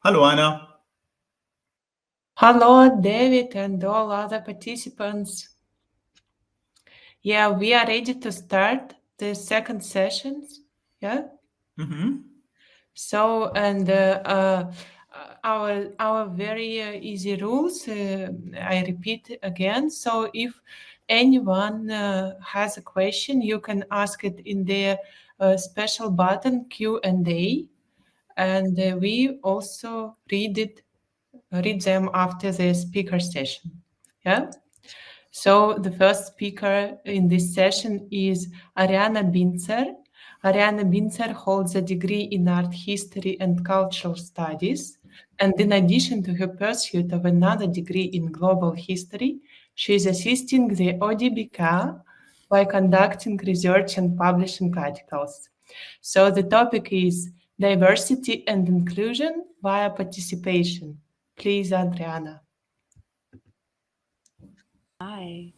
Hallo Anna. Hello, David, and all other participants. Yeah, we are ready to start the second session. Yeah. So, and our very easy rules. I repeat again. So, if anyone has a question, you can ask it in the special button Q&A, and we also read them after the speaker session. Yeah. So the first speaker in this session is Ariana Binzer. Ariana Binzer holds a degree in art history and cultural studies. And in addition to her pursuit of another degree in global history, she is assisting the odbk by conducting research and publishing articles. So the topic is diversity and inclusion via participation. Please, Adriana. Hi,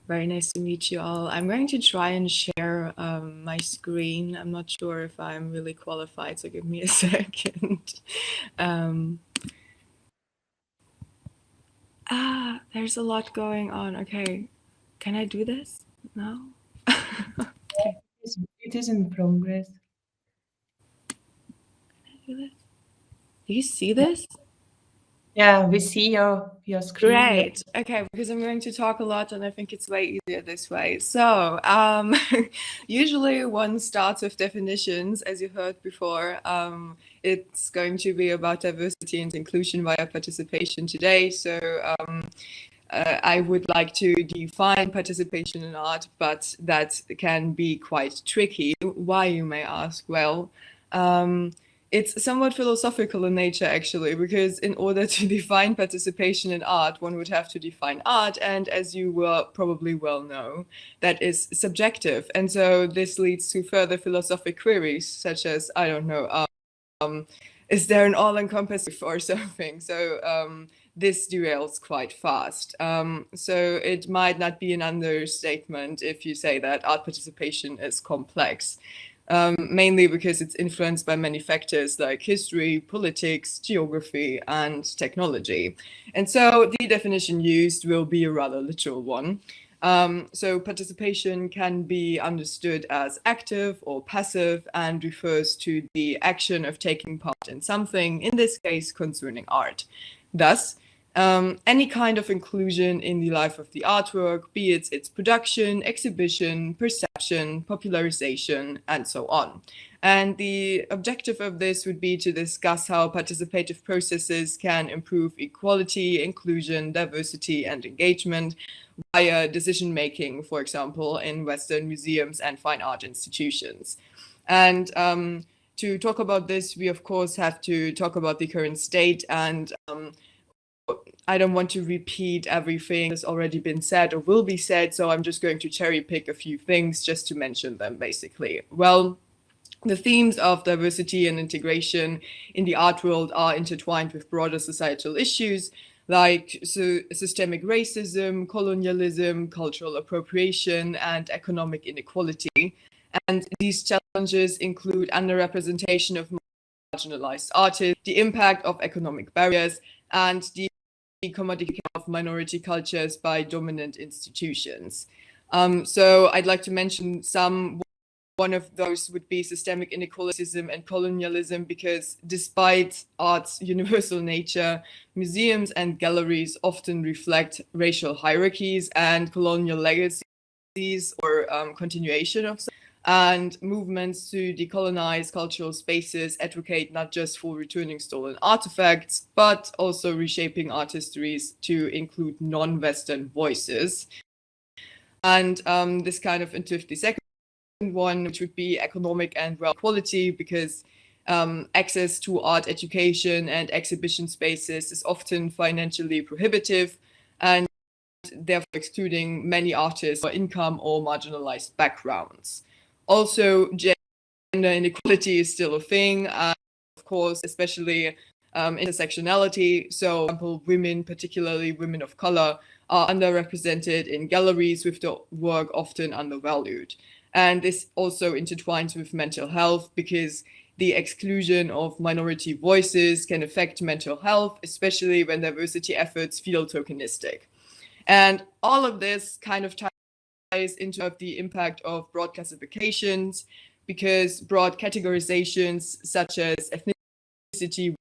very nice to meet you all. I'm going to try and share my screen. I'm not sure if I'm really qualified, so give me a second. There's a lot going on. Okay, can I do this? No? Okay. It is in progress. Can I do this? Do you see this? Yeah, we see your screen. Great. Okay, because I'm going to talk a lot and I think it's way easier this way. So usually one starts with definitions, as you heard before. It's going to be about diversity and inclusion via participation today. So I would like to define participation in art, but that can be quite tricky. Why, you may ask? Well, it's somewhat philosophical in nature, actually, because in order to define participation in art, one would have to define art. And as you will probably well know, that is subjective. And so this leads to further philosophic queries, such as, I don't know, is there an all-encompassing or something? So this derails quite fast. So it might not be an understatement if you say that art participation is complex. Mainly because it's influenced by many factors like history, politics, geography, and technology. And so the definition used will be a rather literal one. So participation can be understood as active or passive and refers to the action of taking part in something, in this case concerning art. Thus, any kind of inclusion in the life of the artwork, be it its production, exhibition, perception, popularization, and so on. And the objective of this would be to discuss how participative processes can improve equality, inclusion, diversity, and engagement via decision-making, for example, in Western museums and fine art institutions. And to talk about this, we of course have to talk about the current state, and I don't want to repeat everything that's already been said or will be said, so I'm just going to cherry pick a few things just to mention them, basically. Well, the themes of diversity and integration in the art world are intertwined with broader societal issues like systemic racism, colonialism, cultural appropriation, and economic inequality. And these challenges include underrepresentation of marginalized artists, the impact of economic barriers, and the commodification of minority cultures by dominant institutions. So I'd like to mention some. One of those would be systemic inequalityism and colonialism, because despite art's universal nature, museums and galleries often reflect racial hierarchies and colonial legacies or continuation of some. And movements to decolonize cultural spaces advocate not just for returning stolen artifacts, but also reshaping art histories to include non-Western voices. And this kind of into the second one, which would be economic and wealth equality, because access to art education and exhibition spaces is often financially prohibitive and therefore excluding many artists for income or marginalized backgrounds. Also, gender inequality is still a thing, and of course, especially intersectionality. So, for example, women, particularly women of color, are underrepresented in galleries, with the work often undervalued. And this also intertwines with mental health, because the exclusion of minority voices can affect mental health, especially when diversity efforts feel tokenistic. And all of this kind of ties into the impact of broad classifications, because broad categorizations such as ethnicity,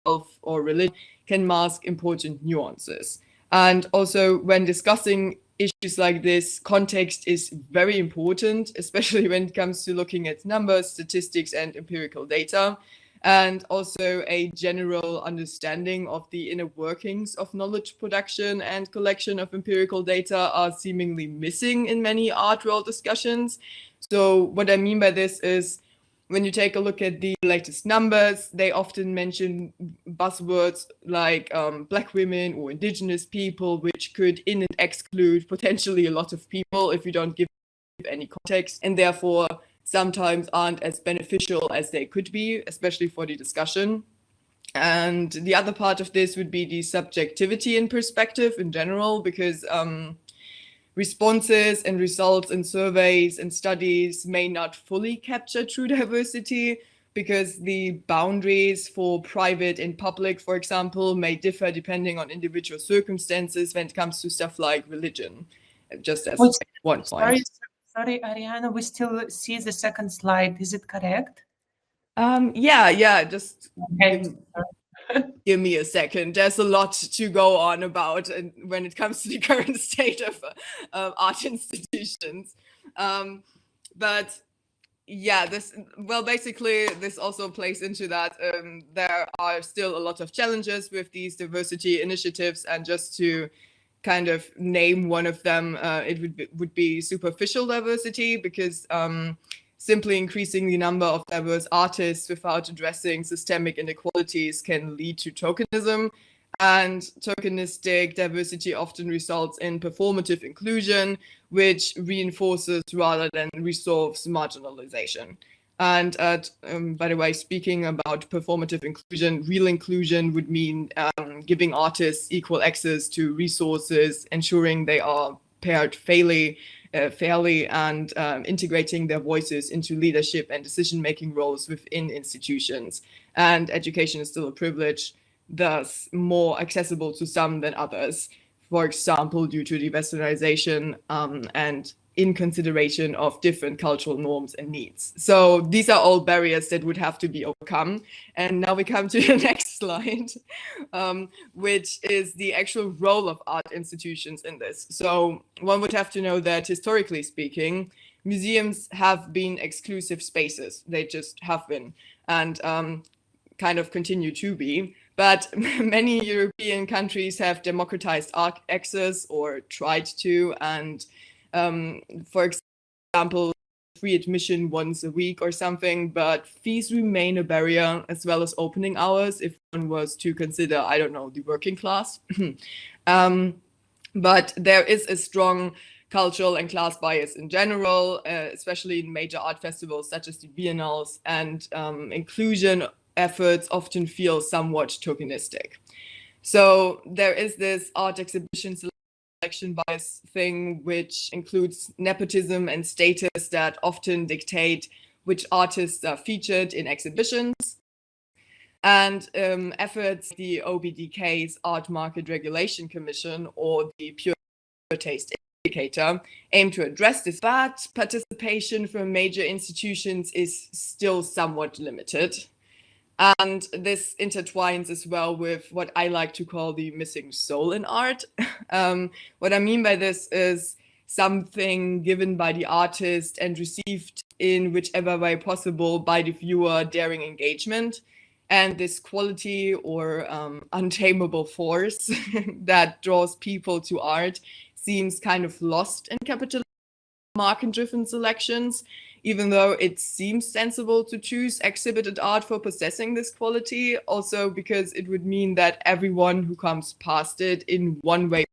wealth, or religion can mask important nuances. And also, when discussing issues like this, context is very important, especially when it comes to looking at numbers, statistics, and empirical data. And also a general understanding of the inner workings of knowledge production and collection of empirical data are seemingly missing in many art world discussions. So what I mean by this is, when you take a look at the latest numbers, they often mention buzzwords like Black women or indigenous people, which could in and exclude potentially a lot of people if you don't give any context, and therefore sometimes aren't as beneficial as they could be, especially for the discussion. And the other part of this would be the subjectivity in perspective in general, because responses and results in surveys and studies may not fully capture true diversity, because the boundaries for private and public, for example, may differ depending on individual circumstances when it comes to stuff like religion, just as one point. Sorry, Ariana, we still see the second slide. Is it correct? Yeah, just Okay. give me a second. There's a lot to go on about when it comes to the current state of art institutions. But yeah, basically this also plays into that. There are still a lot of challenges with these diversity initiatives, and just to kind of name one of them, it would be superficial diversity, because simply increasing the number of diverse artists without addressing systemic inequalities can lead to tokenism. And tokenistic diversity often results in performative inclusion, which reinforces rather than resolves marginalization. And by the way, speaking about performative inclusion, real inclusion would mean giving artists equal access to resources, ensuring they are paired fairly, and integrating their voices into leadership and decision-making roles within institutions. And education is still a privilege, thus more accessible to some than others, for example, due to the westernization and in consideration of different cultural norms and needs. So these are all barriers that would have to be overcome. And now we come to the next slide, which is the actual role of art institutions in this. So one would have to know that historically speaking, museums have been exclusive spaces. They just have been, and kind of continue to be. But many European countries have democratized art access, or tried to, and for example, free admission once a week or something, but fees remain a barrier, as well as opening hours if one was to consider, I don't know, the working class. But there is a strong cultural and class bias in general, especially in major art festivals such as the Biennales, and inclusion efforts often feel somewhat tokenistic. So there is this art exhibition selection bias thing, which includes nepotism and status that often dictate which artists are featured in exhibitions. And efforts, the OBDK's Art Market Regulation Commission, or the Pure Taste Indicator, aim to address this, but participation from major institutions is still somewhat limited. And this intertwines as well with what I like to call the missing soul in art. What I mean by this is something given by the artist and received in whichever way possible by the viewer during engagement. And this quality or untamable force that draws people to art seems kind of lost in capitalist market-driven selections, even though it seems sensible to choose exhibited art for possessing this quality, also because it would mean that everyone who comes past it in one way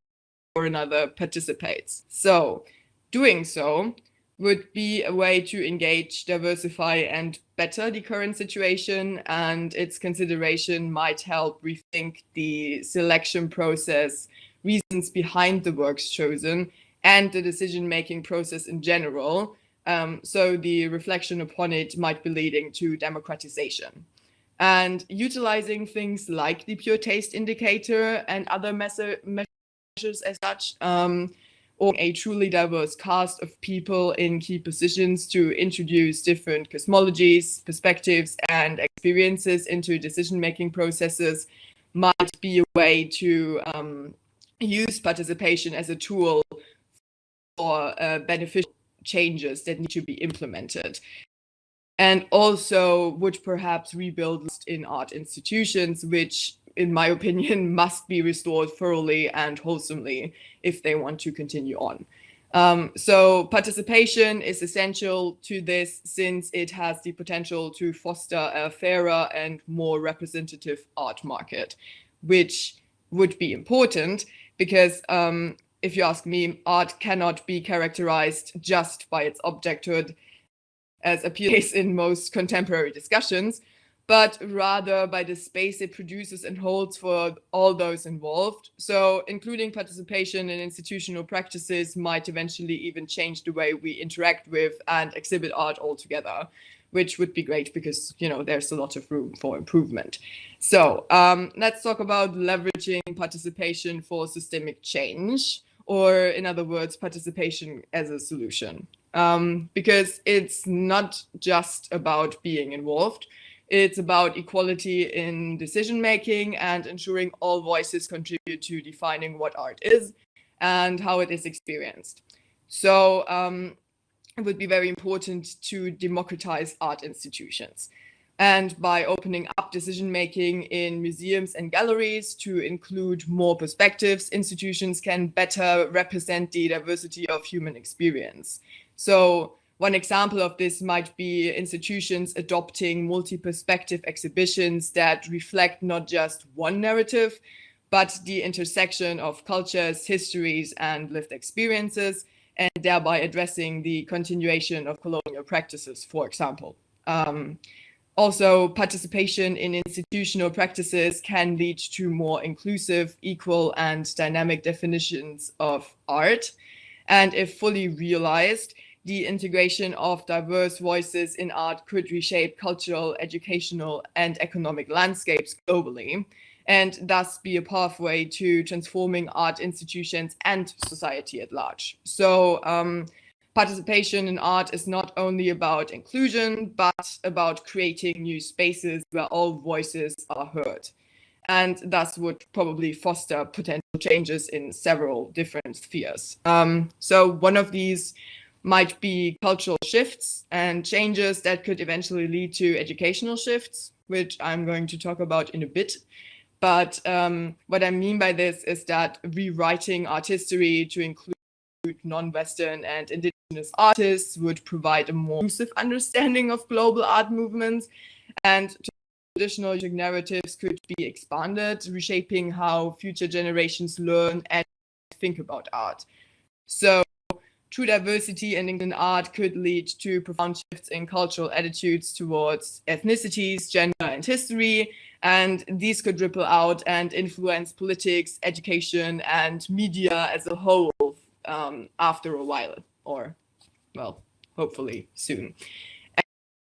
or another participates. So doing so would be a way to engage, diversify, and better the current situation, and its consideration might help rethink the selection process, reasons behind the works chosen, and the decision-making process in general, So the reflection upon it might be leading to democratization. And utilizing things like the pure taste indicator and other measures as such, or a truly diverse cast of people in key positions to introduce different cosmologies, perspectives, and experiences into decision-making processes might be a way to use participation as a tool for beneficial changes that need to be implemented. And also would perhaps rebuild in art institutions, which, in my opinion, must be restored thoroughly and wholesomely if they want to continue on. So participation is essential to this, since it has the potential to foster a fairer and more representative art market, which would be important because if you ask me, art cannot be characterized just by its objecthood, as appears in most contemporary discussions, but rather by the space it produces and holds for all those involved. So including participation in institutional practices might eventually even change the way we interact with and exhibit art altogether, which would be great because, you know, there's a lot of room for improvement. So let's talk about leveraging participation for systemic change, or in other words, participation as a solution. Because it's not just about being involved. It's about equality in decision-making and ensuring all voices contribute to defining what art is and how it is experienced. So it would be very important to democratize art institutions. And by opening up decision-making in museums and galleries to include more perspectives, institutions can better represent the diversity of human experience. So one example of this might be institutions adopting multi-perspective exhibitions that reflect not just one narrative, but the intersection of cultures, histories, and lived experiences, and thereby addressing the continuation of colonial practices, for example. Also, participation in institutional practices can lead to more inclusive, equal, and dynamic definitions of art. And if fully realized, the integration of diverse voices in art could reshape cultural, educational, and economic landscapes globally, and thus be a pathway to transforming art institutions and society at large. So participation in art is not only about inclusion, but about creating new spaces where all voices are heard, and thus would probably foster potential changes in several different spheres. So one of these might be cultural shifts and changes that could eventually lead to educational shifts, which I'm going to talk about in a bit. But what I mean by this is that rewriting art history to include non-Western and indigenous artists would provide a more inclusive understanding of global art movements, and traditional narratives could be expanded, reshaping how future generations learn and think about art. So true diversity in art could lead to profound shifts in cultural attitudes towards ethnicities, gender, and history, and these could ripple out and influence politics, education, and media as a whole after a while, or, well, hopefully soon.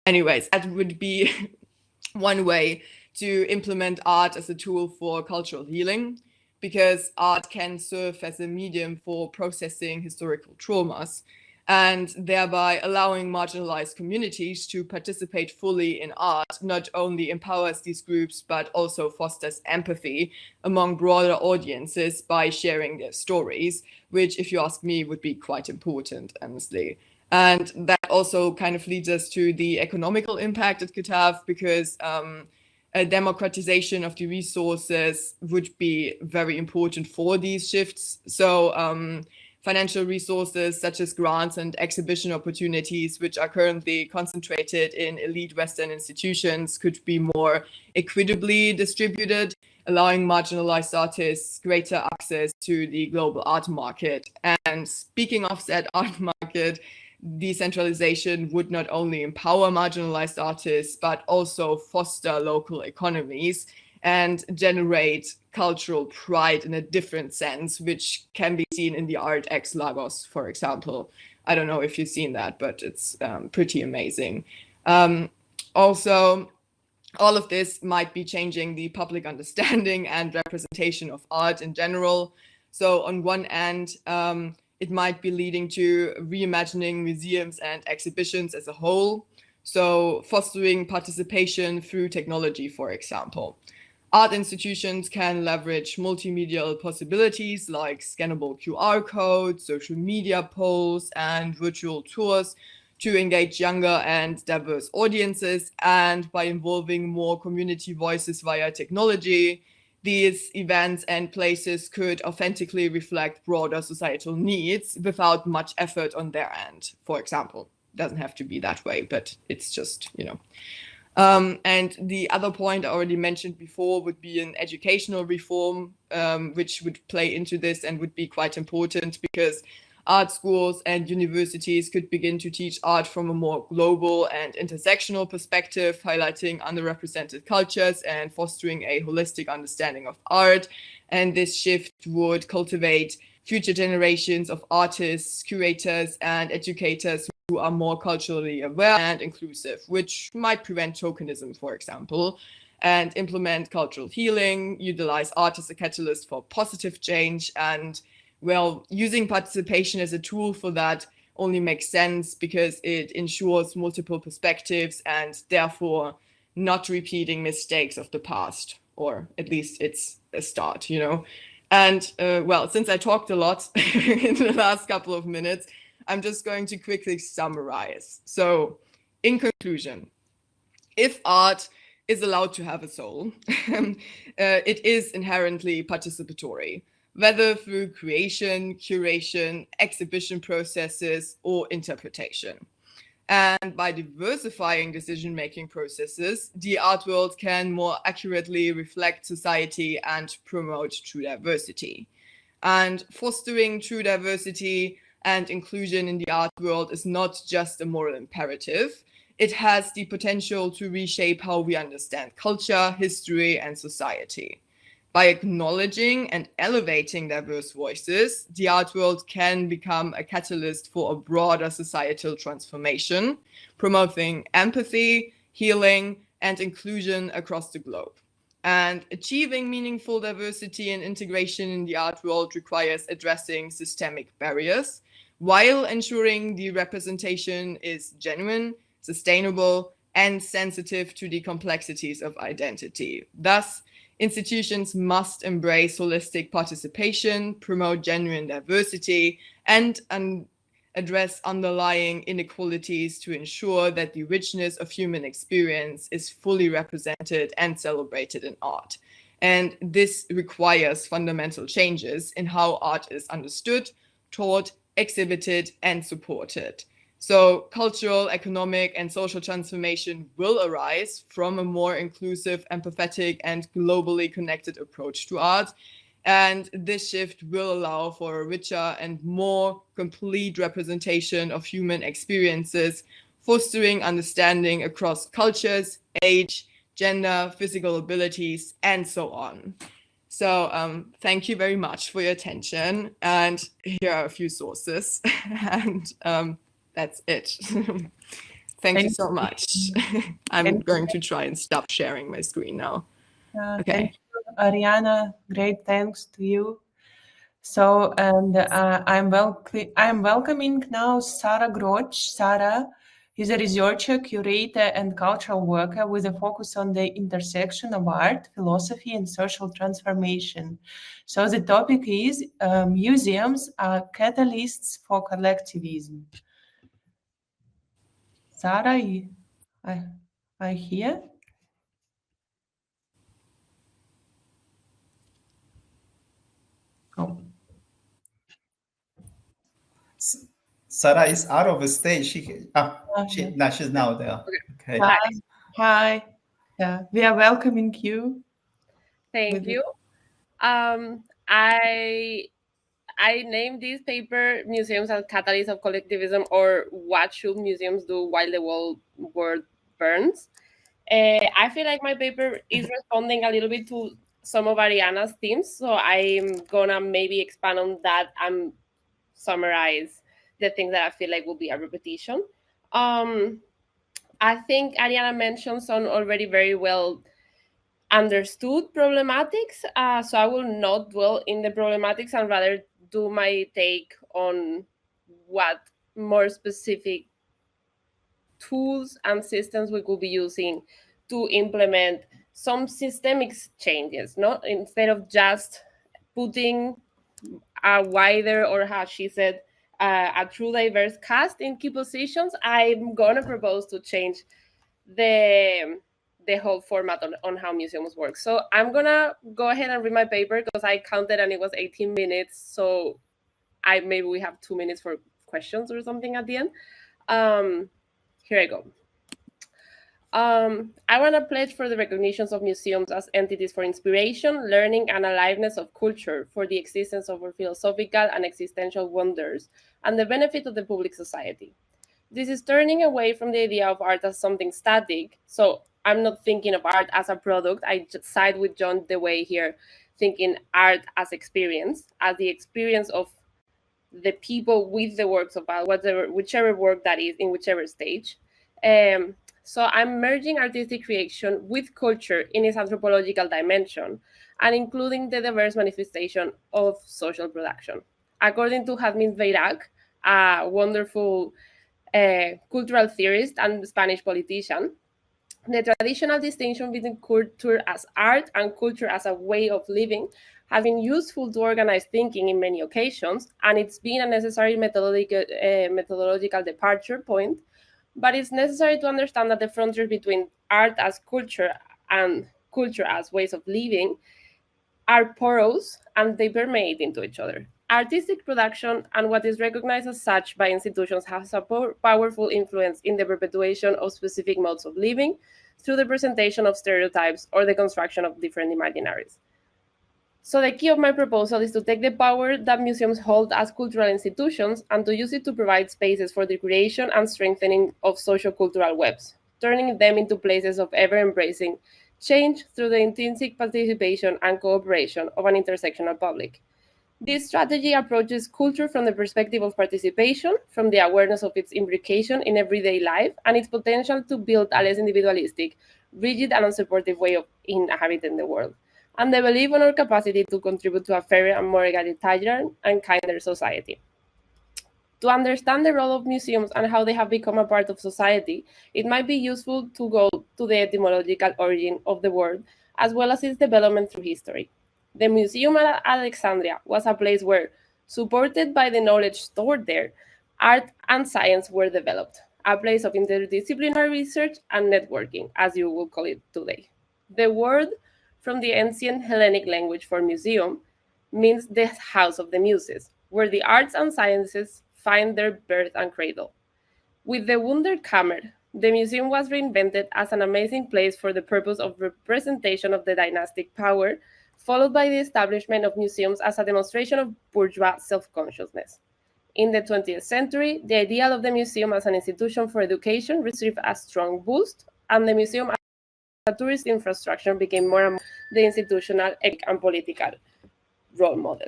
Anyways, that would be one way to implement art as a tool for cultural healing, because art can serve as a medium for processing historical traumas and thereby allowing marginalized communities to participate fully in art not only empowers these groups, but also fosters empathy among broader audiences by sharing their stories, which, if you ask me, would be quite important, honestly. And that also kind of leads us to the economical impact it could have, because a democratization of the resources would be very important for these shifts. So financial resources such as grants and exhibition opportunities, which are currently concentrated in elite Western institutions, could be more equitably distributed, allowing marginalized artists greater access to the global art market. And speaking of that art market, decentralization would not only empower marginalized artists, but also foster local economies and generate cultural pride in a different sense, which can be seen in the art ex Lagos, for example. I don't know if you've seen that, but it's pretty amazing. Also, all of this might be changing the public understanding and representation of art in general. So on one end, it might be leading to reimagining museums and exhibitions as a whole. So fostering participation through technology, for example. Art institutions can leverage multimedia possibilities like scannable QR codes, social media polls, and virtual tours to engage younger and diverse audiences. And by involving more community voices via technology, these events and places could authentically reflect broader societal needs without much effort on their end, for example. Doesn't have to be that way, but it's just, you know. And the other point I already mentioned before would be an educational reform, which would play into this and would be quite important, because art schools and universities could begin to teach art from a more global and intersectional perspective, highlighting underrepresented cultures and fostering a holistic understanding of art. And this shift would cultivate future generations of artists, curators, and educators who are more culturally aware and inclusive, which might prevent tokenism, for example, and implement cultural healing, utilize art as a catalyst for positive change. And well, using participation as a tool for that only makes sense because it ensures multiple perspectives and therefore not repeating mistakes of the past, or at least it's a start, you know. And well, since I talked a lot in the last couple of minutes, I'm just going to quickly summarize. So in conclusion, if art is allowed to have a soul, it is inherently participatory, whether through creation, curation, exhibition processes, or interpretation. And by diversifying decision-making processes, the art world can more accurately reflect society and promote true diversity. And fostering true diversity and inclusion in the art world is not just a moral imperative. It has the potential to reshape how we understand culture, history, and society. By acknowledging and elevating diverse voices, the art world can become a catalyst for a broader societal transformation, promoting empathy, healing, and inclusion across the globe. And achieving meaningful diversity and integration in the art world requires addressing systemic barriers, while ensuring the representation is genuine, sustainable, and sensitive to the complexities of identity. Thus, institutions must embrace holistic participation, promote genuine diversity, and address underlying inequalities to ensure that the richness of human experience is fully represented and celebrated in art. And this requires fundamental changes in how art is understood, taught, exhibited, and supported. So cultural, economic, and social transformation will arise from a more inclusive, empathetic, and globally connected approach to art. And this shift will allow for a richer and more complete representation of human experiences, fostering understanding across cultures, age, gender, physical abilities, and so on. So thank you very much for your attention. And here are a few sources. And that's it. Thank you so much. I'm going to try and stop sharing my screen now. Okay. Thank you, Ariana. Great thanks to you. So, and I'm welcoming now Sara Grötsch. Sara is a researcher, curator, and cultural worker with a focus on the intersection of art, philosophy, and social transformation. So the topic is museums are catalysts for collectivism. Sara, I hear? Oh. Sara is out of the stage. She's now there. Okay. Hi. Yeah, we are welcoming you. Thank you. I named this paper "Museums as Catalysts of Collectivism," or "What Should Museums Do While the World Burns?" I feel like my paper is responding a little bit to some of Ariana's themes, so I'm gonna maybe expand on that and summarize the things that I feel like will be a repetition. I think Ariana mentioned some already very well understood problematics, so I will not dwell in the problematics and rather do my take on what more specific tools and systems we could be using to implement some systemic changes, not instead of just putting a wider, or how she said, a true diverse cast in key positions. I'm gonna propose to change the whole format on how museums work. So I'm gonna go ahead and read my paper because I counted and it was 18 minutes. So maybe we have 2 minutes for questions or something at the end. Here I go. I want to pledge for the recognitions of museums as entities for inspiration, learning, and aliveness of culture, for the existence of our philosophical and existential wonders, and the benefit of the public society. This is turning away from the idea of art as something static. So I'm not thinking of art as a product. I just side with John Dewey here, thinking art as experience, as the experience of the people with the works of art, whichever work that is in whichever stage. So I'm merging artistic creation with culture in its anthropological dimension and including the diverse manifestation of social production. According to Hadmin Veirak, a wonderful cultural theorist and Spanish politician, the traditional distinction between culture as art and culture as a way of living has been useful to organize thinking in many occasions, and it's been a necessary methodological departure point. But it's necessary to understand that the frontier between art as culture and culture as ways of living are porous and they permeate into each other. Artistic production and what is recognized as such by institutions has a powerful influence in the perpetuation of specific modes of living through the presentation of stereotypes or the construction of different imaginaries. So the key of my proposal is to take the power that museums hold as cultural institutions and to use it to provide spaces for the creation and strengthening of socio-cultural webs, turning them into places of ever-embracing change through the intrinsic participation and cooperation of an intersectional public. This strategy approaches culture from the perspective of participation, from the awareness of its implication in everyday life, and its potential to build a less individualistic, rigid, and unsupportive way of inhabiting the world, and the belief in our capacity to contribute to a fairer and more egalitarian and kinder society. To understand the role of museums and how they have become a part of society, it might be useful to go to the etymological origin of the word, as well as its development through history. The museum at Alexandria was a place where, supported by the knowledge stored there, art and science were developed, a place of interdisciplinary research and networking, as you will call it today. The word from the ancient Hellenic language for museum means the house of the muses, where the arts and sciences find their birth and cradle. With the Wunderkammer, the museum was reinvented as an amazing place for the purpose of representation of the dynastic power, followed by the establishment of museums as a demonstration of bourgeois self-consciousness. In the 20th century, the ideal of the museum as an institution for education received a strong boost, and the museum as a tourist infrastructure became more and more the institutional and political role model.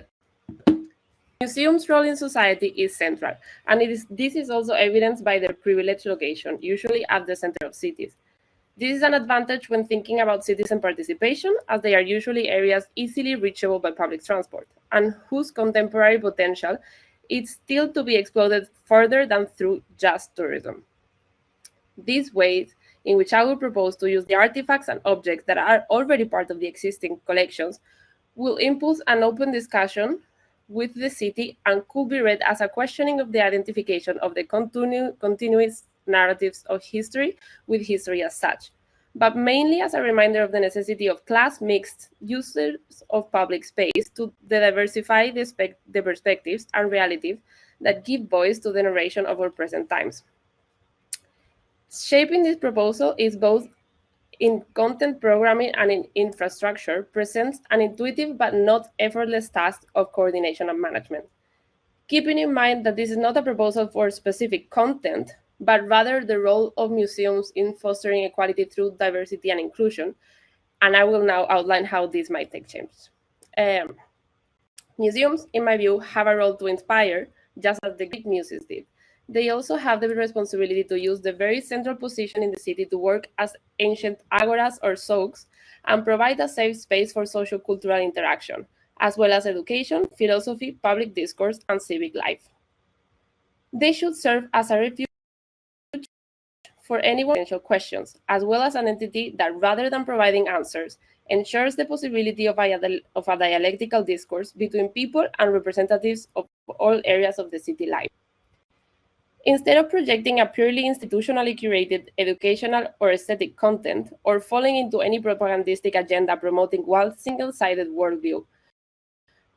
Museums' role in society is central, and this is also evidenced by their privileged location, usually at the center of cities. This is an advantage when thinking about citizen participation, as they are usually areas easily reachable by public transport, and whose contemporary potential is still to be exploited further than through just tourism. These ways in which I will propose to use the artifacts and objects that are already part of the existing collections will impulse an open discussion with the city and could be read as a questioning of the identification of the continuous narratives of history with history as such, but mainly as a reminder of the necessity of class-mixed users of public space to diversify the perspectives and realities that give voice to the narration of our present times. Shaping this proposal is both in content programming and in infrastructure, presents an intuitive but not effortless task of coordination and management. Keeping in mind that this is not a proposal for specific content, but rather the role of museums in fostering equality through diversity and inclusion. And I will now outline how this might take shape. Museums, in my view, have a role to inspire, just as the Greek muses did. They also have the responsibility to use the very central position in the city to work as ancient agoras or souks and provide a safe space for socio-cultural interaction, as well as education, philosophy, public discourse, and civic life. They should serve as a refuge for anyone with potential questions, as well as an entity that, rather than providing answers, ensures the possibility of a dialectical discourse between people and representatives of all areas of the city life. Instead of projecting a purely institutionally curated educational or aesthetic content, or falling into any propagandistic agenda promoting one single-sided worldview,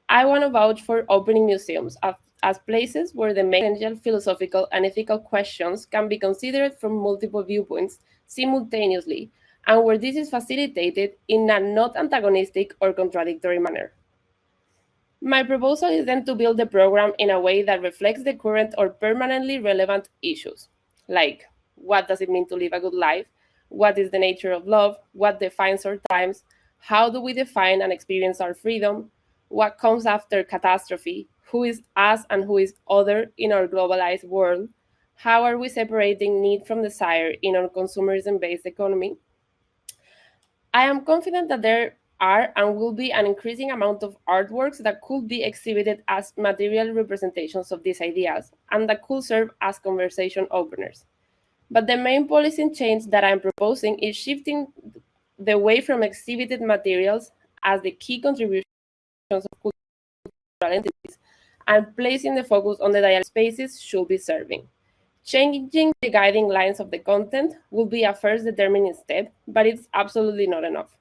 I want to vouch for opening museums as places where the main essential philosophical and ethical questions can be considered from multiple viewpoints simultaneously, and where this is facilitated in a not antagonistic or contradictory manner. My proposal is then to build the program in a way that reflects the current or permanently relevant issues, like what does it mean to live a good life, what is the nature of love, what defines our times, how do we define and experience our freedom, what comes after catastrophe, who is us and who is other in our globalized world, how are we separating need from desire in our consumerism-based economy. I am confident that there are and will be an increasing amount of artworks that could be exhibited as material representations of these ideas and that could serve as conversation openers. But the main policy change that I'm proposing is shifting the way from exhibited materials as the key contributions of cultural entities and placing the focus on the dialogue spaces should be serving. Changing the guiding lines of the content will be a first determining step, but it's absolutely not enough.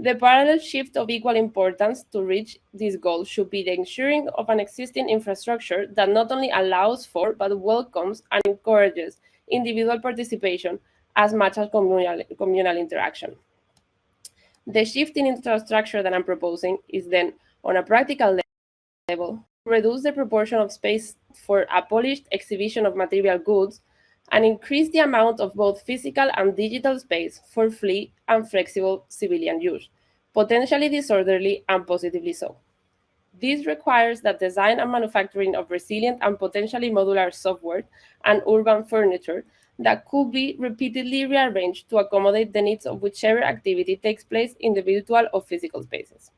The parallel shift of equal importance to reach this goal should be the ensuring of an existing infrastructure that not only allows for, but welcomes and encourages individual participation as much as communal interaction. The shift in infrastructure that I'm proposing is then, on a practical level, reduce the proportion of space for a polished exhibition of material goods and increase the amount of both physical and digital space for free and flexible civilian use, potentially disorderly and positively so. This requires the design and manufacturing of resilient and potentially modular software and urban furniture that could be repeatedly rearranged to accommodate the needs of whichever activity takes place in the virtual or physical spaces.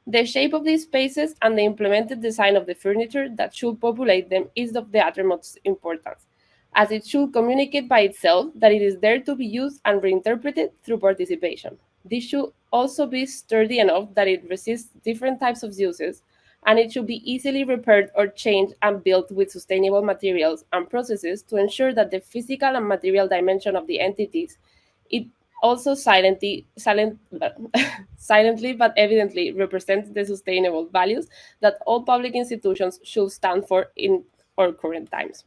The shape of these spaces and the implemented design of the furniture that should populate them is of the utmost importance, as it should communicate by itself that it is there to be used and reinterpreted through participation. This should also be sturdy enough that it resists different types of uses, and it should be easily repaired or changed and built with sustainable materials and processes to ensure that the physical and material dimension of the entities, it also silently but evidently represents the sustainable values that all public institutions should stand for in our current times.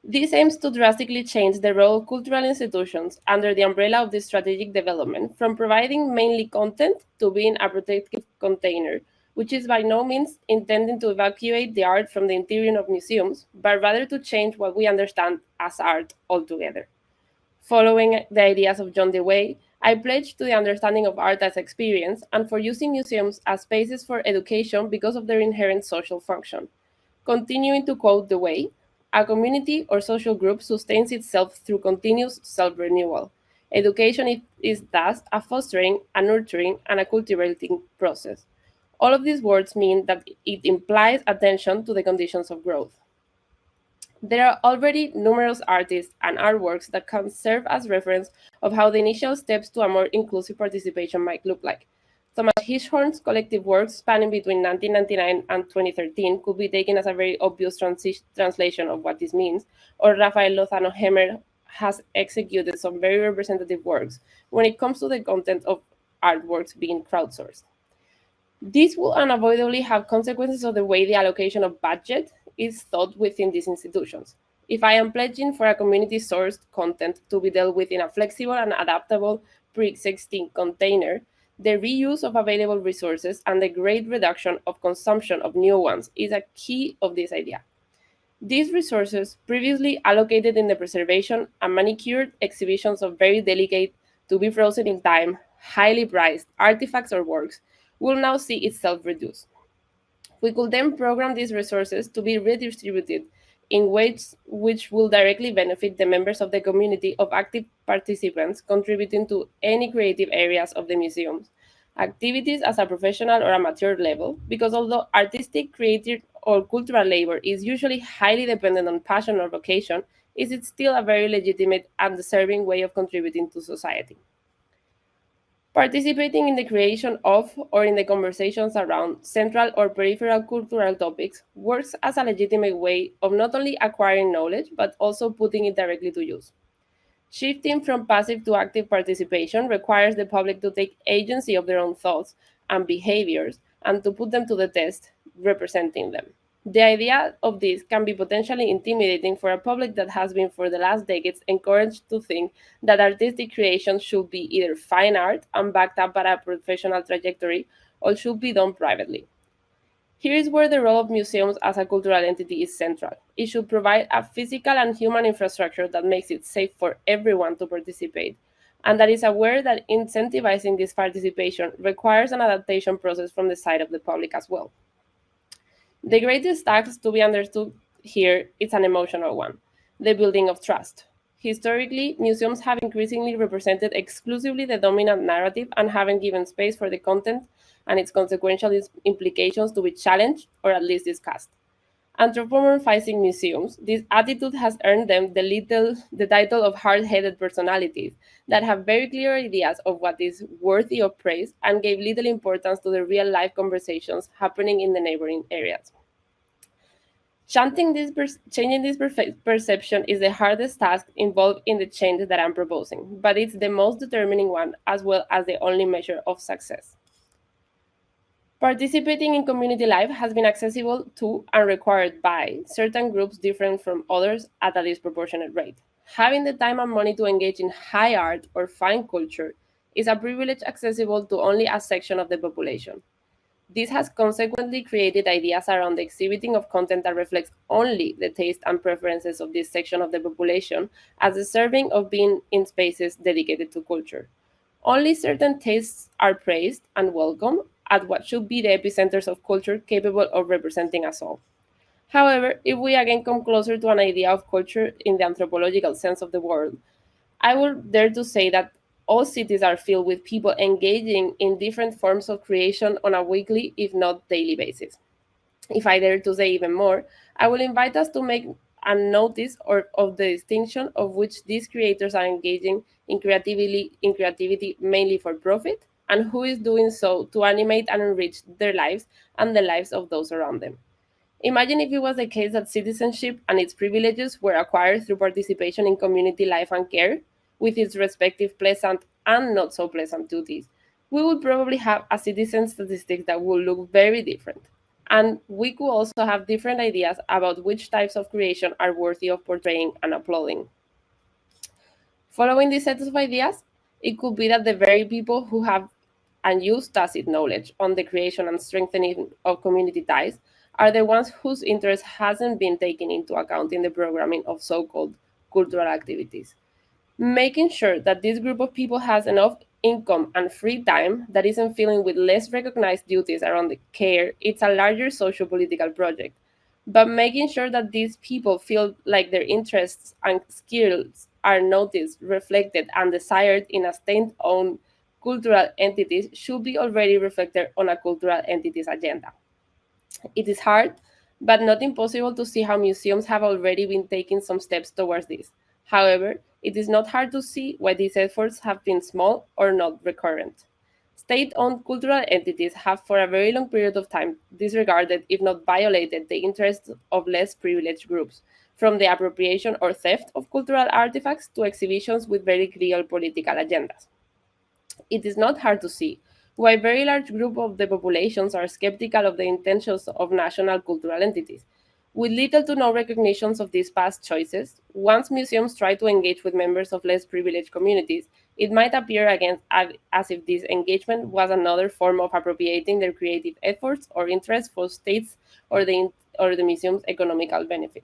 This aims to drastically change the role of cultural institutions under the umbrella of this strategic development from providing mainly content to being a protective container, which is by no means intending to evacuate the art from the interior of museums, but rather to change what we understand as art altogether. Following the ideas of John Dewey, I pledge to the understanding of art as experience and for using museums as spaces for education because of their inherent social function. Continuing to quote Dewey, a community or social group sustains itself through continuous self-renewal. Education is thus a fostering, a nurturing, and a cultivating process. All of these words mean that it implies attention to the conditions of growth. There are already numerous artists and artworks that can serve as reference of how the initial steps to a more inclusive participation might look like. Thomas Hirschhorn's collective works spanning between 1999 and 2013 could be taken as a very obvious translation of what this means, or Rafael Lozano Hemmer has executed some very representative works when it comes to the content of artworks being crowdsourced. This will unavoidably have consequences of the way the allocation of budget is thought within these institutions. If I am pledging for a community-sourced content to be dealt with in a flexible and adaptable pre-existing container, the reuse of available resources and the great reduction of consumption of new ones is a key of this idea. These resources, previously allocated in the preservation and manicured exhibitions of very delicate, to be frozen in time, highly prized artifacts or works, will now see itself reduced. We could then program these resources to be redistributed in ways which will directly benefit the members of the community of active participants contributing to any creative areas of the museums, activities as a professional or amateur level, because although artistic, creative, or cultural labor is usually highly dependent on passion or vocation, is it still a very legitimate and deserving way of contributing to society? Participating in the creation of or in the conversations around central or peripheral cultural topics works as a legitimate way of not only acquiring knowledge, but also putting it directly to use. Shifting from passive to active participation requires the public to take agency of their own thoughts and behaviors and to put them to the test, representing them. The idea of this can be potentially intimidating for a public that has been for the last decades encouraged to think that artistic creation should be either fine art and backed up by a professional trajectory or should be done privately. Here is where the role of museums as a cultural entity is central. It should provide a physical and human infrastructure that makes it safe for everyone to participate, and that is aware that incentivizing this participation requires an adaptation process from the side of the public as well. The greatest task to be understood here is an emotional one, the building of trust. Historically, museums have increasingly represented exclusively the dominant narrative and haven't given space for the content and its consequential implications to be challenged or at least discussed. Anthropomorphizing museums, this attitude has earned them the title of hard-headed personalities that have very clear ideas of what is worthy of praise and gave little importance to the real-life conversations happening in the neighboring areas. Changing this perception is the hardest task involved in the change that I'm proposing, but it's the most determining one as well as the only measure of success. Participating in community life has been accessible to and required by certain groups different from others at a disproportionate rate. Having the time and money to engage in high art or fine culture is a privilege accessible to only a section of the population. This has consequently created ideas around the exhibiting of content that reflects only the taste and preferences of this section of the population as deserving of being in spaces dedicated to culture. Only certain tastes are praised and welcome at what should be the epicenters of culture capable of representing us all. However, if we again come closer to an idea of culture in the anthropological sense of the word, I would dare to say that all cities are filled with people engaging in different forms of creation on a weekly, if not daily basis. If I dare to say even more, I will invite us to make a notice of the distinction of which these creators are engaging in creativity mainly for profit, and who is doing so to animate and enrich their lives and the lives of those around them. Imagine if it was the case that citizenship and its privileges were acquired through participation in community life and care, with its respective pleasant and not so pleasant duties. We would probably have a citizen statistics that would look very different. And we could also have different ideas about which types of creation are worthy of portraying and applauding. Following this set of ideas, it could be that the very people who have and use tacit knowledge on the creation and strengthening of community ties are the ones whose interest hasn't been taken into account in the programming of so-called cultural activities. Making sure that this group of people has enough income and free time that isn't filling with less recognized duties around the care, it's a larger socio-political project. But making sure that these people feel like their interests and skills are noticed, reflected, and desired in a state-owned cultural entities should be already reflected on a cultural entities agenda. It is hard, but not impossible to see how museums have already been taking some steps towards this. However, it is not hard to see why these efforts have been small or not recurrent. State-owned cultural entities have for a very long period of time disregarded, if not violated, the interests of less privileged groups, from the appropriation or theft of cultural artifacts to exhibitions with very clear political agendas. It is not hard to see why a very large group of the populations are skeptical of the intentions of national cultural entities. With little to no recognitions of these past choices, once museums try to engage with members of less privileged communities, it might appear again as if this engagement was another form of appropriating their creative efforts or interests for states or the museum's economical benefit.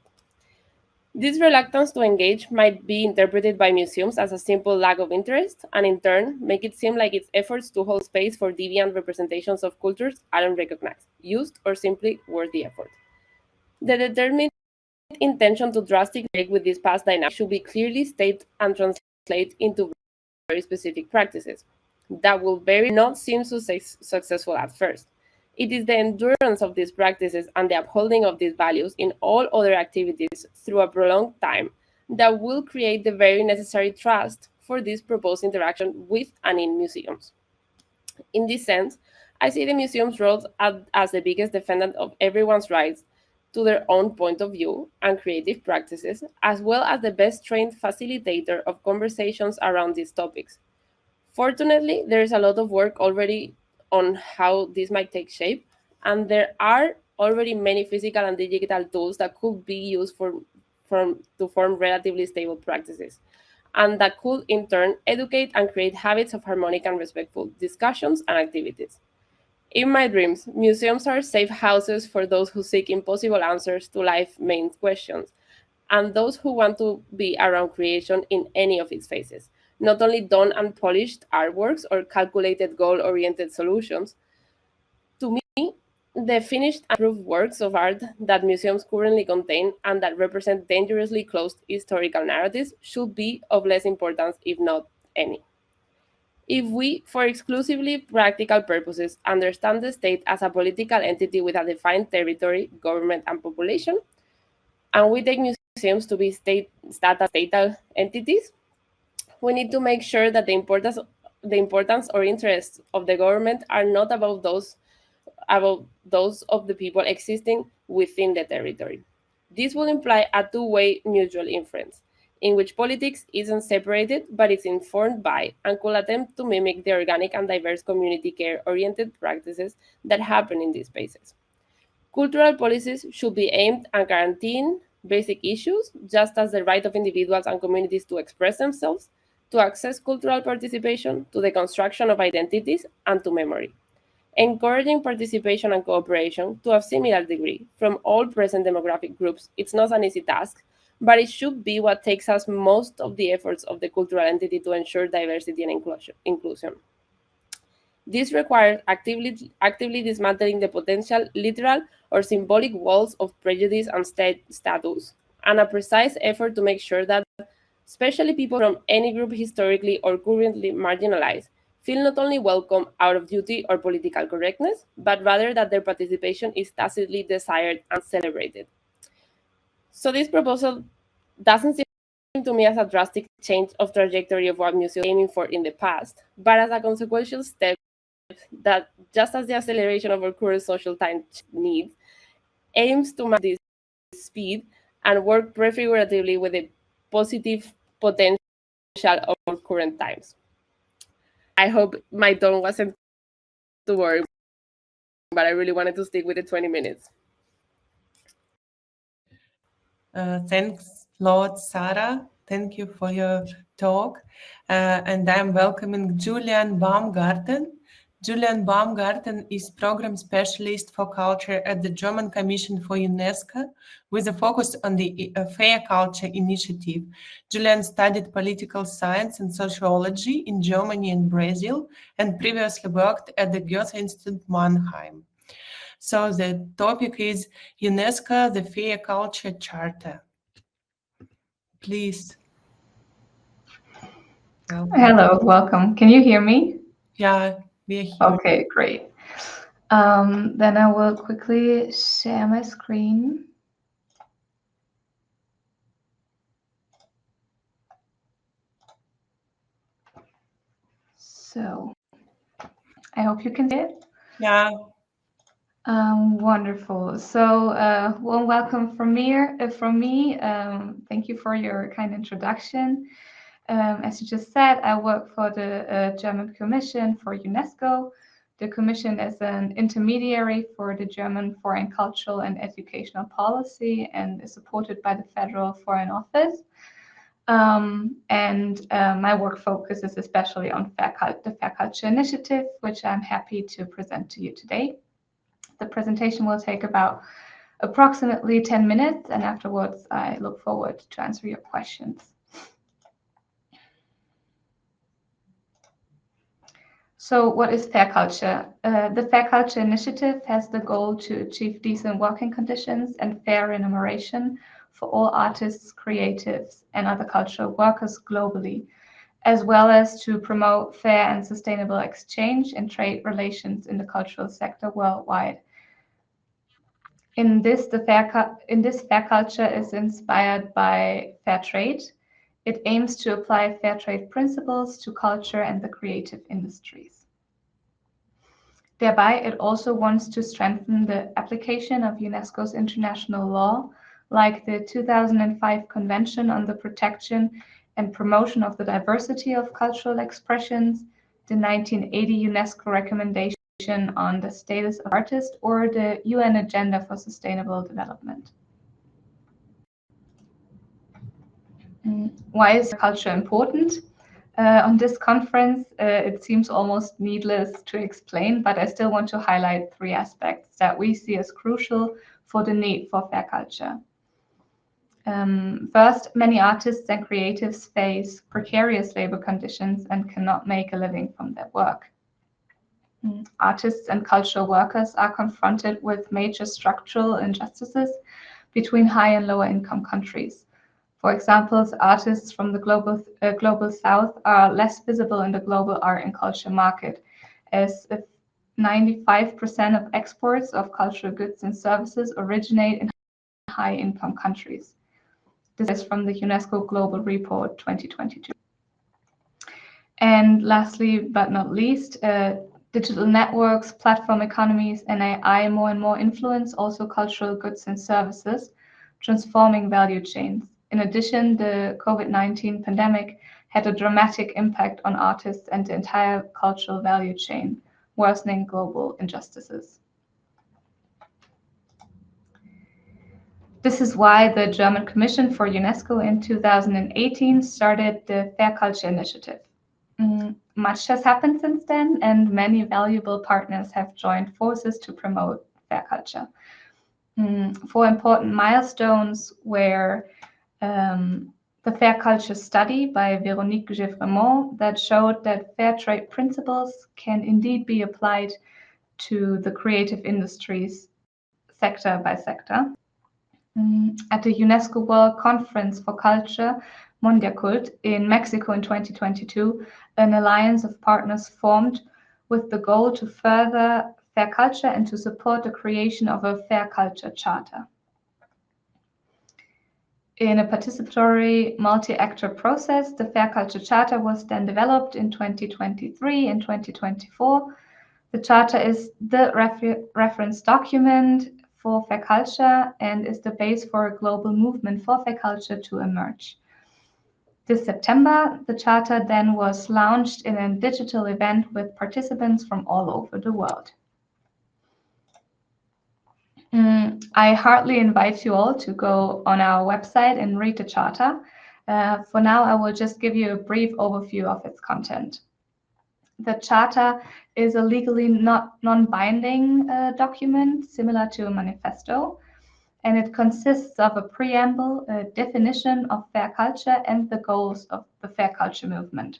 This reluctance to engage might be interpreted by museums as a simple lack of interest, and in turn, make it seem like its efforts to hold space for deviant representations of cultures aren't recognized, used, or simply worth the effort. The determined intention to drastically break with this past dynamic should be clearly stated and translated into very specific practices that will very not seem successful at first. It is the endurance of these practices and the upholding of these values in all other activities through a prolonged time that will create the very necessary trust for this proposed interaction with and in museums. In this sense, I see the museum's role as the biggest defendant of everyone's rights to their own point of view and creative practices, as well as the best trained facilitator of conversations around these topics. Fortunately, there is a lot of work already on how this might take shape, and there are already many physical and digital tools that could be used to form relatively stable practices, and that could in turn educate and create habits of harmonic and respectful discussions and activities. In my dreams, museums are safe houses for those who seek impossible answers to life's main questions, and those who want to be around creation in any of its phases, not only done and polished artworks or calculated goal-oriented solutions. To me, the finished and approved works of art that museums currently contain and that represent dangerously closed historical narratives should be of less importance, if not any. If we, for exclusively practical purposes, understand the state as a political entity with a defined territory, government, and population, and we take museums to be statal entities, we need to make sure that the importance or interests of the government are not about those of the people existing within the territory. This will imply a two-way mutual influence, in which politics isn't separated but is informed by and could attempt to mimic the organic and diverse community care-oriented practices that happen in these spaces. Cultural policies should be aimed at guaranteeing basic issues, just as the right of individuals and communities to express themselves, to access cultural participation, to the construction of identities, and to memory. Encouraging participation and cooperation to a similar degree from all present demographic groups, it's not an easy task, but it should be what takes us most of the efforts of the cultural entity to ensure diversity and inclusion. This requires actively dismantling the potential literal or symbolic walls of prejudice and status, and a precise effort to make sure that, especially people from any group historically or currently marginalized, feel not only welcome out of duty or political correctness, but rather that their participation is tacitly desired and celebrated. So this proposal doesn't seem to me as a drastic change of trajectory of what museums were aiming for in the past, but as a consequential step that, just as the acceleration of our current social time needs, aims to match this speed and work prefiguratively with the positive potential of our current times. I hope my tone wasn't too boring, but I really wanted to stick with the 20 minutes. Thanks, Lord Sara. Thank you for your talk. And I'm welcoming Juliane Baumgarten. Juliane Baumgarten is Program Specialist for Culture at the German Commission for UNESCO, with a focus on the Fair Culture Initiative. Juliane studied political science and sociology in Germany and Brazil, and previously worked at the Goethe-Institut Mannheim. So the topic is UNESCO, the Fair Culture Charter. Please. Hello, welcome. Can you hear me? Yeah, we're here. Okay, great. Then I will quickly share my screen. So I hope you can see it. Yeah. Wonderful. So warm welcome from me. Thank you for your kind introduction. As you just said, I work for the German Commission for UNESCO. The Commission is an intermediary for the German foreign cultural and educational policy and is supported by the Federal Foreign Office. My work focuses especially on the Fair Culture Initiative, which I'm happy to present to you today. The presentation will take about approximately 10 minutes, and afterwards I look forward to answer your questions. So what is fair culture? The Fair Culture Initiative has the goal to achieve decent working conditions and fair remuneration for all artists, creatives, and other cultural workers globally, as well as to promote fair and sustainable exchange and trade relations in the cultural sector worldwide. In this, fair culture is inspired by fair trade. It aims to apply fair trade principles to culture and the creative industries. Thereby, it also wants to strengthen the application of UNESCO's international law, like the 2005 Convention on the Protection and Promotion of the Diversity of Cultural Expressions, the 1980 UNESCO recommendation on the status of artists, or the UN Agenda for Sustainable Development. Why is culture important? On this conference, it seems almost needless to explain, but I still want to highlight 3 aspects that we see as crucial for the need for fair culture. First, many artists and creatives face precarious labor conditions and cannot make a living from their work. Artists and cultural workers are confronted with major structural injustices between high and lower income countries. For example, artists from the global South are less visible in the global art and culture market, as 95% of exports of cultural goods and services originate in high-income countries. This is from the UNESCO Global Report 2022. And lastly, but not least, digital networks, platform economies, and AI more and more influence also cultural goods and services, transforming value chains. In addition, the COVID-19 pandemic had a dramatic impact on artists and the entire cultural value chain, worsening global injustices. This is why the German Commission for UNESCO in 2018 started the Fair Culture Initiative. Much has happened since then, and many valuable partners have joined forces to promote fair culture. 4 important milestones were the Fair Culture Study by Véronique Geffremont that showed that fair trade principles can indeed be applied to the creative industries sector by sector. At the UNESCO World Conference for Culture, Mondiacult, in Mexico in 2022, an alliance of partners formed with the goal to further fair culture and to support the creation of a Fair Culture Charter. In a participatory multi-actor process, the Fair Culture Charter was then developed in 2023 and 2024. The Charter is the reference document for fair culture and is the base for a global movement for fair culture to emerge. This September, the Charter then was launched in a digital event with participants from all over the world. I heartily invite you all to go on our website and read the Charter. For now, I will just give you a brief overview of its content. The Charter is a legally non-binding document similar to a manifesto, and it consists of a preamble, a definition of fair culture, and the goals of the fair culture movement.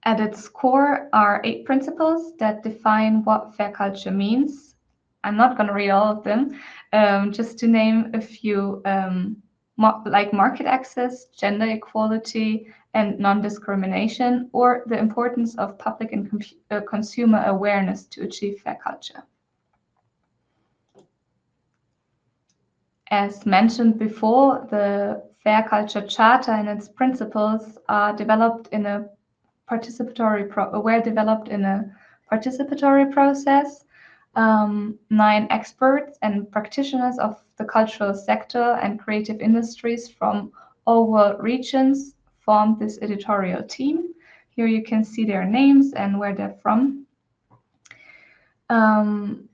At its core are 8 principles that define what fair culture means. I'm not going to read all of them, just to name a few, like market access, gender equality, and non-discrimination, or the importance of public and consumer awareness to achieve fair culture. As mentioned before, the Fair Culture Charter and its principles are developed in a participatory process. 9 experts and practitioners of the cultural sector and creative industries from all world regions formed this editorial team. Here you can see their names and where they're from. And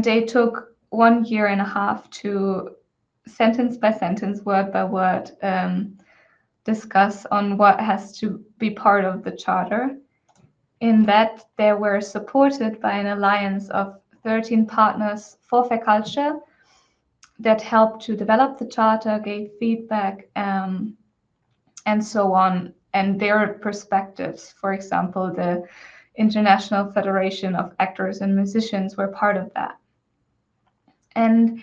they took 1.5 years to sentence by sentence, word by word, discuss on what has to be part of the Charter. In that, they were supported by an alliance of 13 partners for fair culture that helped to develop the charter, gave feedback, and so on, and their perspectives. For example, the International Federation of Actors and Musicians were part of that. And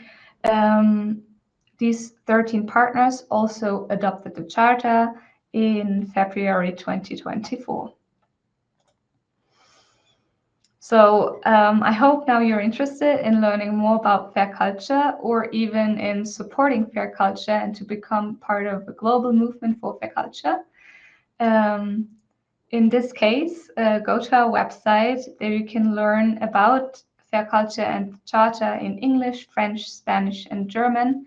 these 13 partners also adopted the charter in February 2024. So I hope now you're interested in learning more about fair culture, or even in supporting fair culture and to become part of a global movement for fair culture. In this case, go to our website. There you can learn about fair culture and charter in English, French, Spanish, and German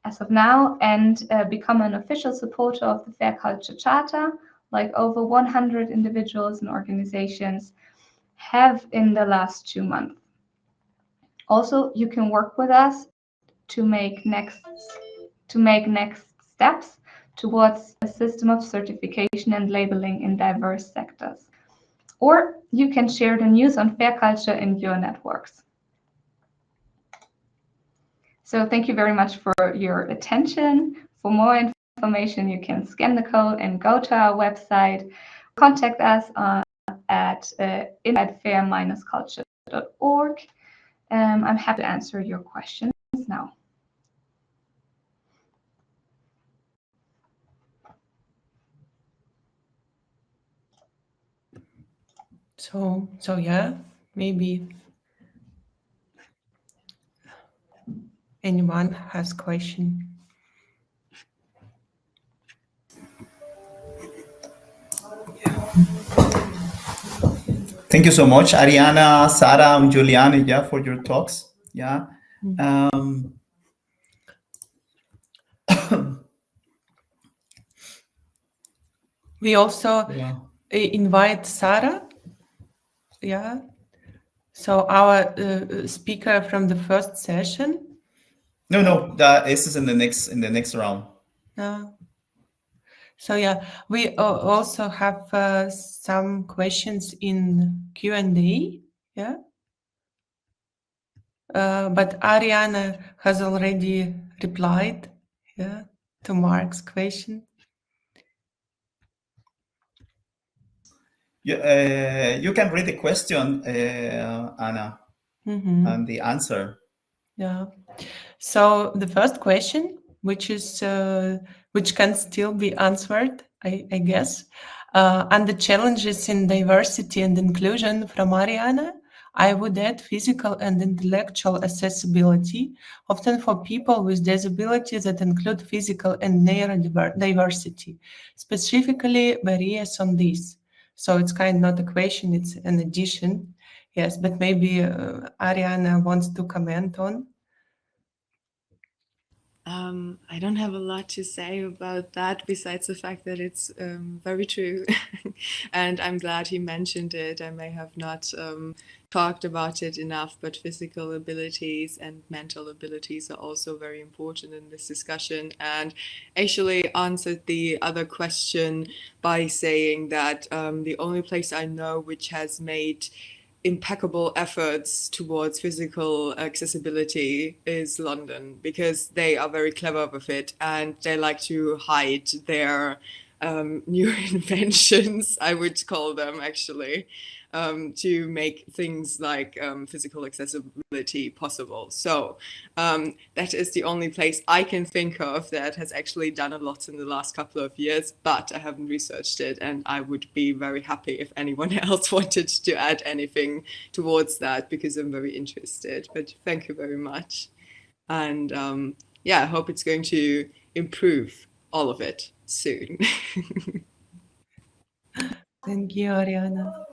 as of now, and become an official supporter of the Fair Culture Charter, like over 100 individuals and organizations have in the last 2 months. Also, you can work with us to make next steps towards a system of certification and labeling in diverse sectors. Or you can share the news on fair culture in your networks. So thank you very much for your attention. For more information, you can scan the code and go to our website. Contact us at fair-culture.org. I'm happy to answer your questions now. So yeah, maybe anyone has question. Thank you so much, Ariana, Sara, and Juliane, for your talks. We also invite Sara. So our speaker from the first session. No, this is in the next round. So yeah, we also have some questions in Q&A. But Ariana has already replied to Mark's question. You can read the question, Anna, and the answer. So the first question, which can still be answered, I guess, and the challenges in diversity and inclusion from Ariana, I would add physical and intellectual accessibility, often for people with disabilities that include physical and neurodiversity, specifically barriers on this. So it's kind of not a question, it's an addition. Yes, but maybe Ariana wants to comment on. I don't have a lot to say about that besides the fact that it's very true. And I'm glad he mentioned it. I may have not talked about it enough, but physical abilities and mental abilities are also very important in this discussion, and actually answered the other question by saying that the only place I know which has made impeccable efforts towards physical accessibility is London, because they are very clever with it and they like to hide their new inventions, I would call them actually, to make things like physical accessibility possible. So that is the only place I can think of that has actually done a lot in the last couple of years, but I haven't researched it, and I would be very happy if anyone else wanted to add anything towards that, because I'm very interested. But thank you very much. And I hope it's going to improve all of it soon. Thank you, Ariana.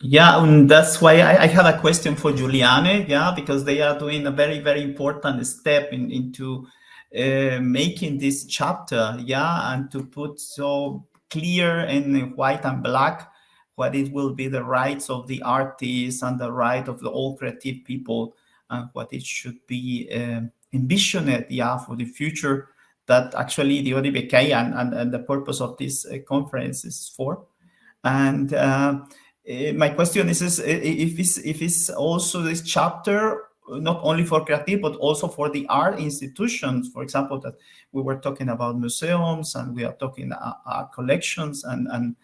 And that's why I have a question for Juliane, because they are doing a very, very important step into making this chapter, and to put so clear in white and black what it will be the rights of the artists and the right of the all creative people, and what it should be envisioned, for the future, that actually the odbk and the purpose of this conference is for. And my question is if it's also this chapter not only for creative but also for the art institutions, for example, that we were talking about museums and we are talking art collections, and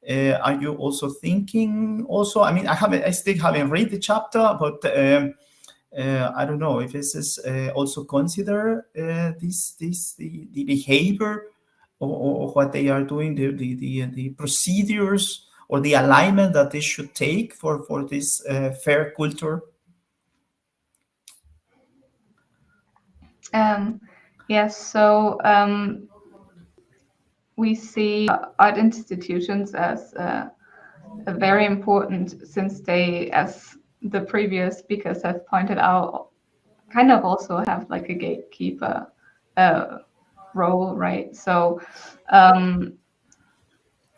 are you also thinking also? I mean, I still haven't read the chapter, but I don't know if this is also consider the behavior or what they are doing, the procedures or the alignment that they should take for this fair culture. Yes, so we see art institutions as very important, since they, as the previous speakers have pointed out, kind of also have like a gatekeeper role, right? So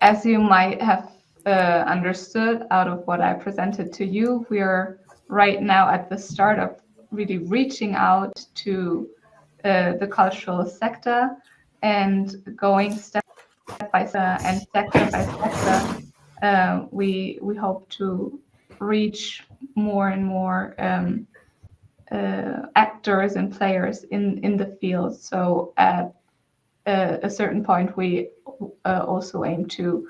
as you might have understood out of what I presented to you, we are right now at the start of really reaching out to the cultural sector and going step by step and sector by sector. We hope to reach more and more actors and players in the field. So at a certain point, we also aim to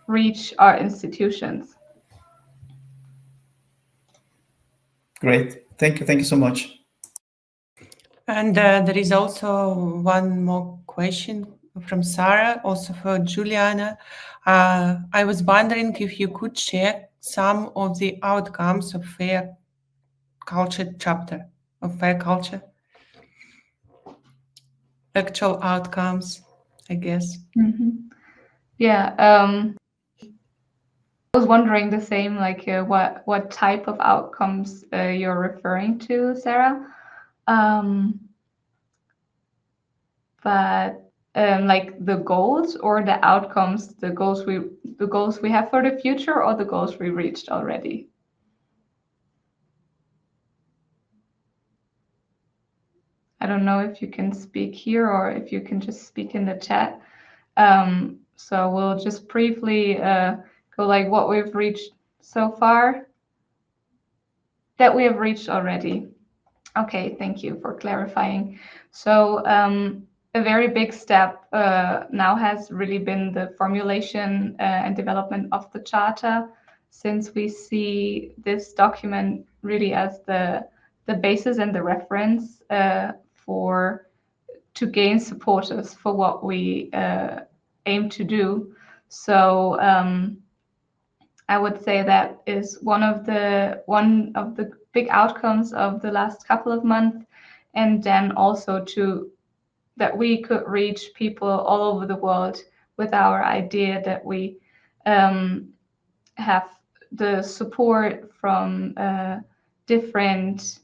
reach our institutions. Great, thank you so much. And there is also one more question from Sara, also for Juliana. I was wondering if you could share some of the outcomes of fair culture chapter, of fair culture. Actual outcomes, I guess. Mm-hmm. Yeah, I was wondering the same, like what type of outcomes you're referring to, Sarah. But like the goals or the outcomes, the goals we have for the future, or the goals we reached already? I don't know if you can speak here or if you can just speak in the chat. So we'll just briefly go like what we've reached so far, that we have reached already. Okay, thank you for clarifying. So a very big step now has really been the formulation and development of the charter, since we see this document really as the basis and the reference to gain supporters for what we aim to do. So I would say that is one of the big outcomes of the last couple of months, and then also that we could reach people all over the world with our idea, that we have the support from different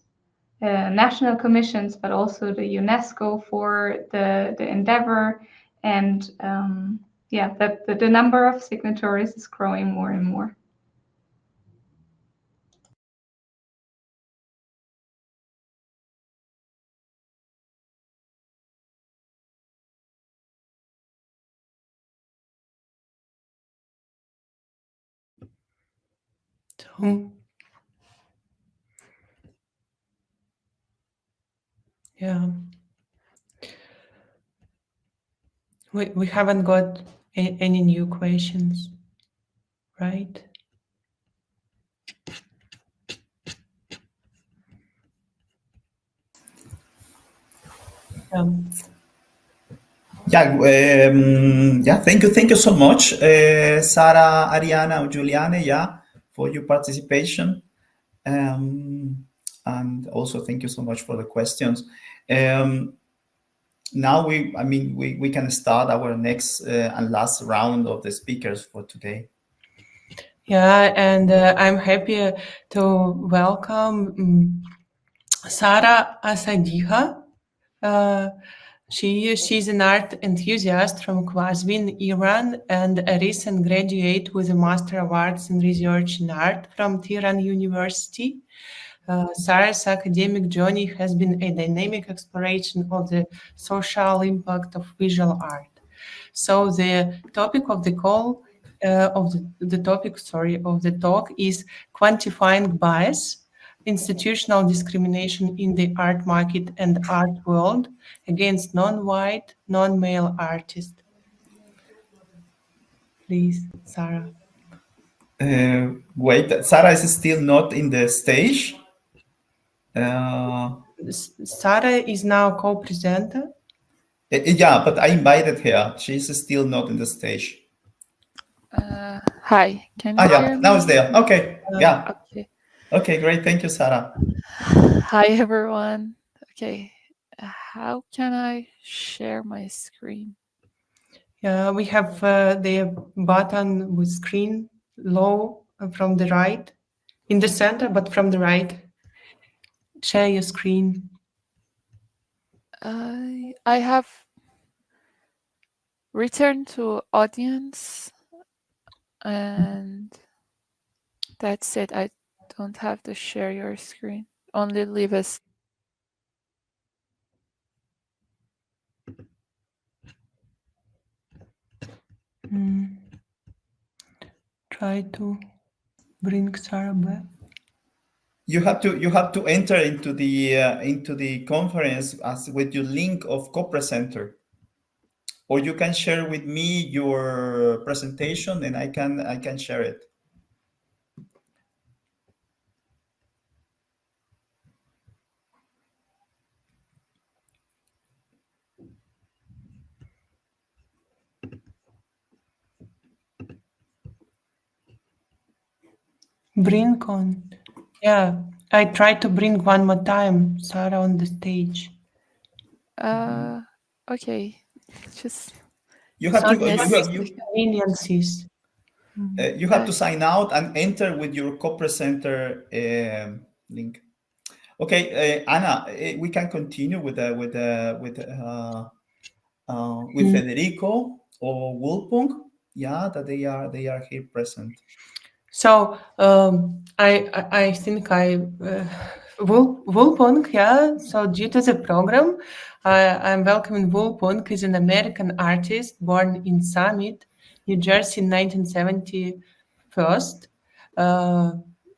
national commissions, but also the UNESCO for the endeavor, and yeah, that the number of signatories is growing more and more. So, yeah, we haven't got any new questions, right? Yeah, thank you so much, Sara, Ariana, Juliane, for your participation, and also thank you so much for the questions. Now we can start our next and last round of the speakers for today. Yeah, and I'm happy to welcome Sara Asadiha. She's an art enthusiast from Qazvin, Iran, and a recent graduate with a Master of Arts in Research in Art from Tehran University. Sara's academic journey has been a dynamic exploration of the social impact of visual art. So the topic of the call of the topic, of the talk is quantifying bias, institutional discrimination in the art market and art world against non-white, non-male artists. Please, Sara. Wait, Sara is still not in the stage. Sara is now co-presenter. Yeah, but I invited her. She's still not in the stage. Hi, can you hear me? Now it's there. Okay, yeah. Okay. Okay, great. Thank you, Sara. Hi, everyone. Okay, how can I share my screen? Yeah, we have the button with screen low from the right, in the center, but from the right. Share your screen. I have returned to audience, and that's it. I don't have to share your screen. Only leave us. Try to bring Sara back. You have to enter into the conference as with your link of co-presenter, or you can share with me your presentation and I can share it. Bring on. Yeah, I tried to bring one more time Sara on the stage. Okay, just You have conveniences. You have to sign out and enter with your co-presenter link. Okay, Anna, we can continue with Federico or Woolpunk. Yeah, that they are here present. So I think Woolpunk, yeah. So due to the program, I'm welcoming Woolpunk. Is an American artist born in Summit, New Jersey, in 1971.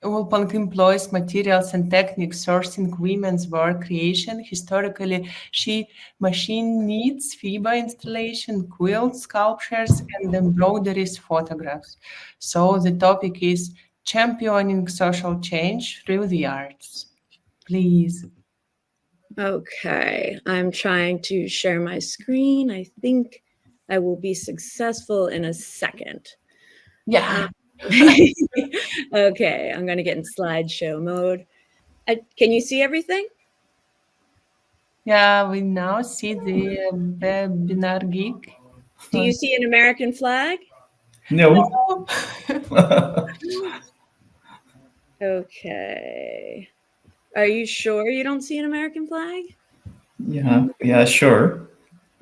Woolpunk employs materials and techniques sourcing women's work creation. Historically, she machine knits, FIBA installation, quilts, sculptures, and embroideries photographs. So the topic is championing social change through the arts. Please. Okay, I'm trying to share my screen. I think I will be successful in a second. Yeah. Okay, I'm going to get in slideshow mode. Can you see everything? Yeah, we now see the webinar gig. Do you see an American flag? No. Okay. Are you sure you don't see an American flag? Yeah, sure.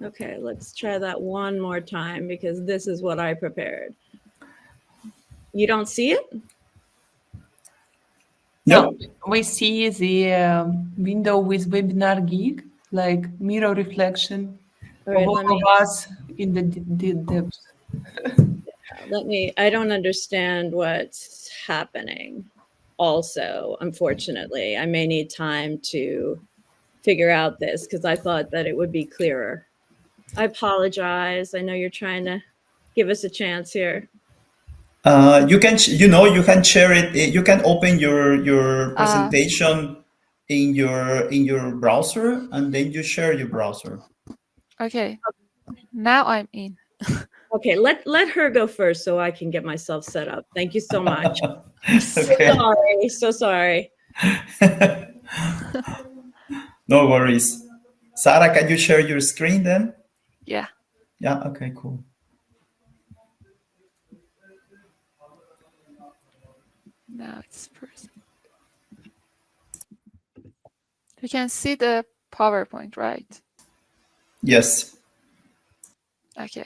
Okay, let's try that one more time because this is what I prepared. You don't see it? No, we see the window with webinar gig, like mirror reflection of all of us in the depths. I don't understand what's happening. Also, unfortunately, I may need time to figure out this because I thought that it would be clearer. I apologize. I know you're trying to give us a chance here. You can share it. You can open your presentation in your browser, and then you share your browser. Okay, now I'm in. Okay, let her go first so I can get myself set up. Thank you so much. So sorry. No worries. Sara, can you share your screen then? Yeah. Yeah. Okay. Cool. Now it's present. You can see the PowerPoint, right? Yes. Okay.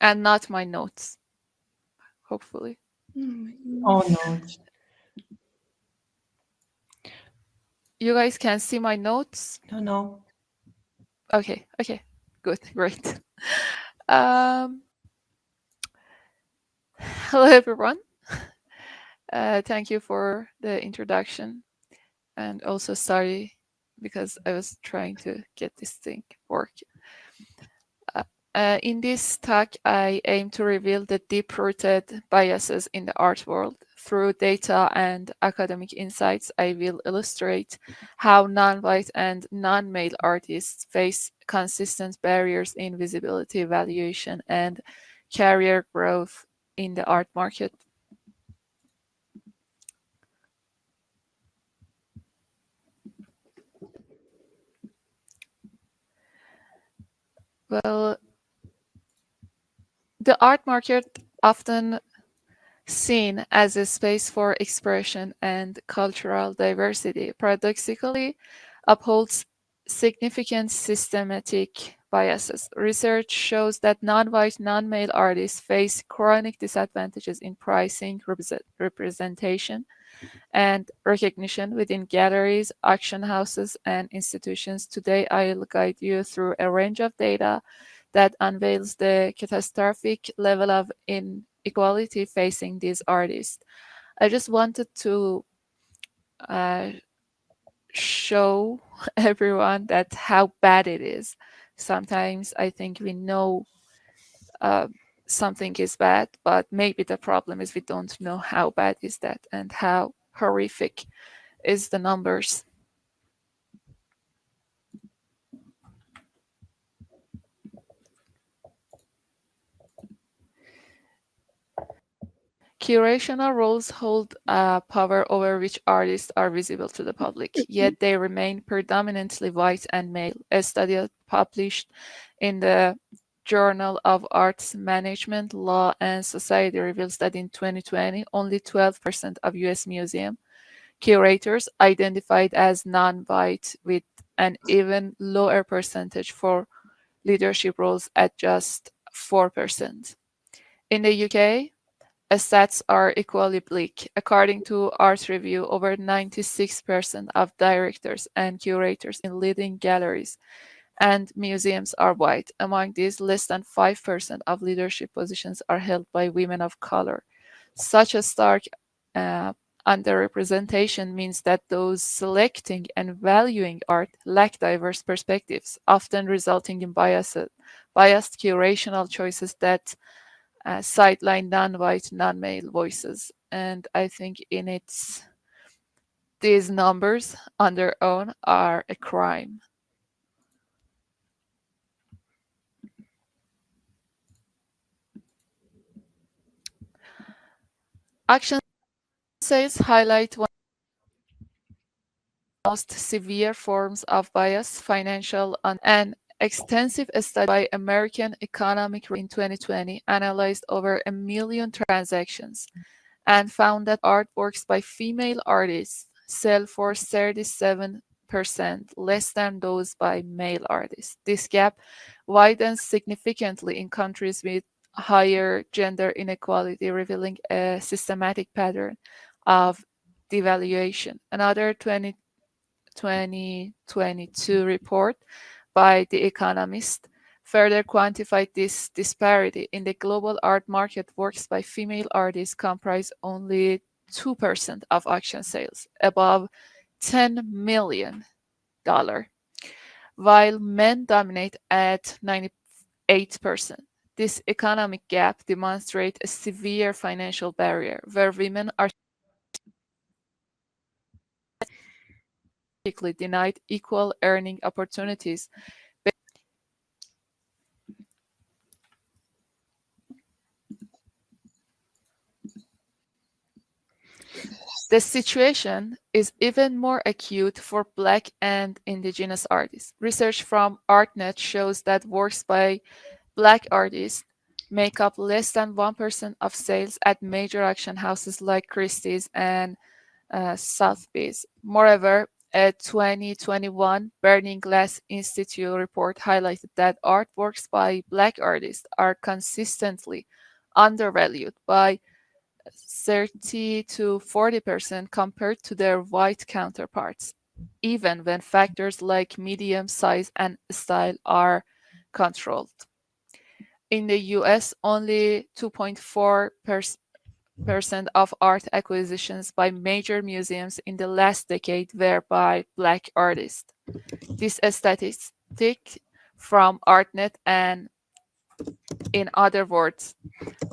And not my notes, hopefully. Oh, notes. You guys can see my notes? No. Okay. Good. Great. Hello, everyone. Thank you for the introduction, and also sorry because I was trying to get this thing working. In this talk, I aim to reveal the deep-rooted biases in the art world. Through data and academic insights, I will illustrate how non-white and non-male artists face consistent barriers in visibility, valuation, and career growth in the art market. Well, the art market often seen as a space for expression and cultural diversity, paradoxically upholds significant systematic biases. Research shows that non-white, non-male artists face chronic disadvantages in pricing, representation, and recognition within galleries, auction houses, and institutions. Today, I'll guide you through a range of data that unveils the catastrophic level of inequality facing these artists. I just wanted to show everyone that how bad it is. Sometimes I think we know something is bad, but maybe the problem is we don't know how bad is that and how horrific is the numbers. Curational roles hold power over which artists are visible to the public, yet they remain predominantly white and male. A study published in the Journal of Arts Management, Law, and Society reveals that in 2020, only 12% of US museum curators identified as non-white, with an even lower percentage for leadership roles at just 4%. In the UK, stats are equally bleak. According to Art Review, over 96% of directors and curators in leading galleries and museums are white. Among these, less than 5% of leadership positions are held by women of color. Such a stark underrepresentation means that those selecting and valuing art lack diverse perspectives, often resulting in biased curational choices that sideline non-white, non-male voices. And I think these numbers on their own are a crime. Action sales highlight one of the most severe forms of bias, financial, and extensive study by American Economic in 2020 analyzed over 1 million transactions and found that artworks by female artists sell for 37% less than those by male artists. This gap widens significantly in countries with higher gender inequality, revealing a systematic pattern of devaluation. Another 2022 report by The Economist further quantified this disparity. In the global art market, works by female artists comprise only 2% of auction sales, above $10 million, while men dominate at 98%. This economic gap demonstrates a severe financial barrier where women are denied equal earning opportunities. The situation is even more acute for Black and Indigenous artists. Research from ArtNet shows that works by Black artists make up less than 1% of sales at major auction houses like Christie's and Sotheby's. Moreover, a 2021 Burning Glass Institute report highlighted that artworks by Black artists are consistently undervalued by 30 to 40% compared to their white counterparts, even when factors like medium size and style are controlled. In the US, only 2.4% of art acquisitions by major museums in the last decade were by Black artists. This statistic from ArtNet and, in other words,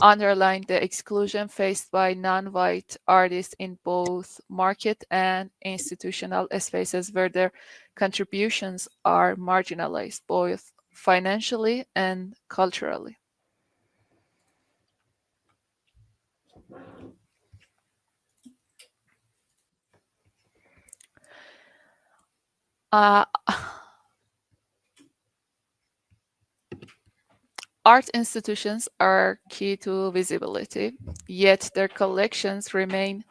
underline the exclusion faced by non-white artists in both market and institutional spaces where their contributions are marginalized, both financially and culturally. Uh, Art institutions are key to visibility, yet their collections remain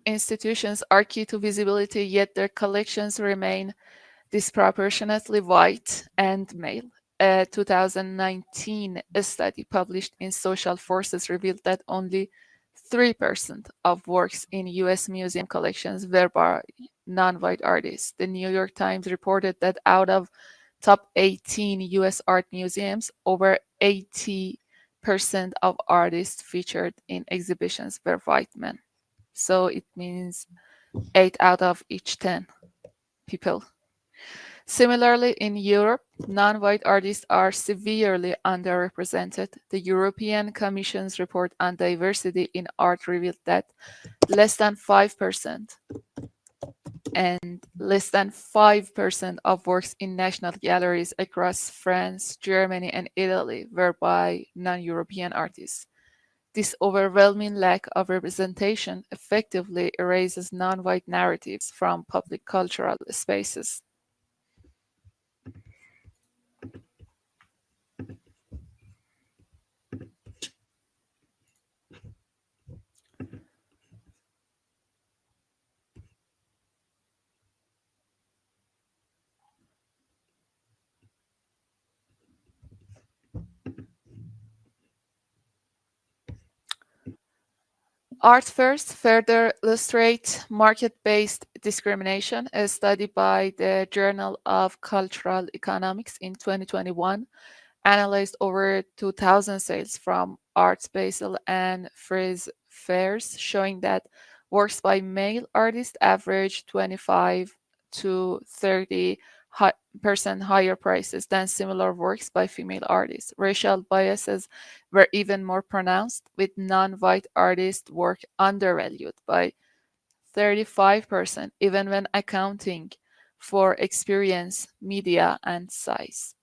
institutions are key to visibility, yet their collections remain disproportionately white and male. A 2019 study published in Social Forces revealed that only 3% of works in US museum collections were by non-white artists. The New York Times reported that out of top 18 US art museums, over 80% of artists featured in exhibitions were white men. So it means 8 out of each 10 people. Similarly, in Europe, non-white artists are severely underrepresented. The European Commission's report on diversity in art revealed that less than 5% and less than 5% of works in national galleries across France, Germany, and Italy were by non-European artists. This overwhelming lack of representation effectively erases non-white narratives from public cultural spaces. Art First further illustrate market-based discrimination. A study by the Journal of Cultural Economics in 2021 analyzed over 2,000 sales from Art Basel and Frieze fairs, showing that works by male artists average 25 to 30% higher prices than similar works by female artists. Racial biases were even more pronounced, with non-white artists' work undervalued by 35%, even when accounting for experience, media, and size.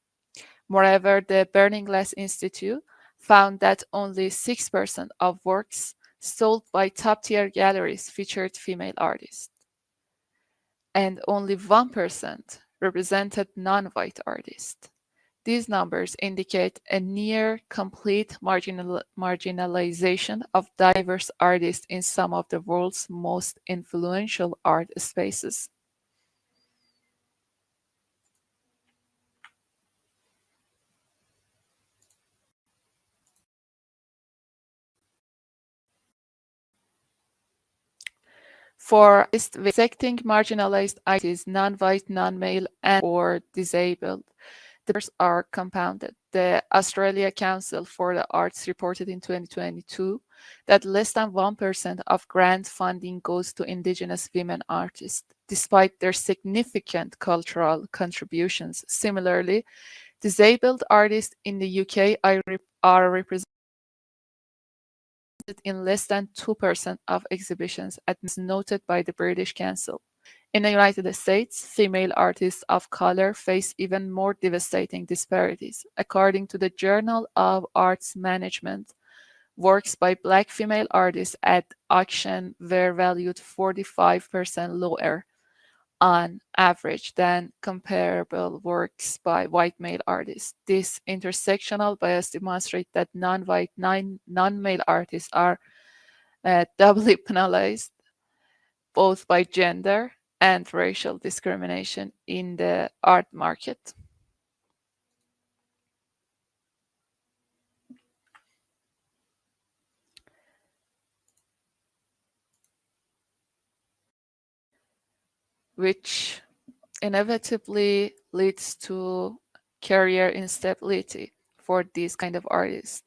Moreover, the Burning Glass Institute found that only 6% of works sold by top-tier galleries featured female artists, and only 1% represented non-white artists. These numbers indicate a near complete marginalization of diverse artists in some of the world's most influential art spaces. For dissecting marginalized identities, non-white, non-male, and/or disabled, the papers are compounded. The Australia Council for the Arts reported in 2022 that less than 1% of grant funding goes to Indigenous women artists, despite their significant cultural contributions. Similarly, disabled artists in the UK are represented in less than 2% of exhibitions, as noted by the British Council. In the United States, female artists of color face even more devastating disparities. According to the Journal of Arts Management, works by Black female artists at auction were valued 45% lower on average than comparable works by white male artists. This intersectional bias demonstrates that non-white, non-male artists are doubly penalized both by gender and racial discrimination in the art market. Which inevitably leads to career instability for these kind of artists.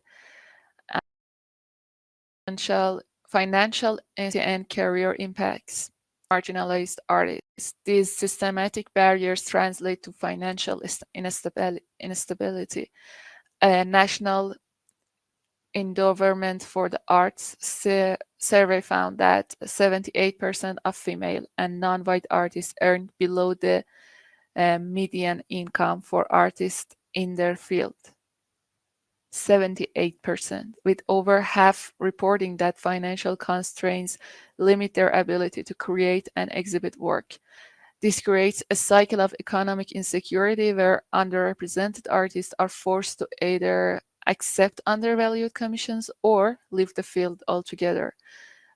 Financial and career impacts. Marginalized artists. These systematic barriers translate to financial instability. A National Endowment for the Arts survey found that 78% of female and non-white artists earned below the median income for artists in their field. 78%, with over half reporting that financial constraints limit their ability to create and exhibit work. This creates a cycle of economic insecurity where underrepresented artists are forced to either accept undervalued commissions or leave the field altogether.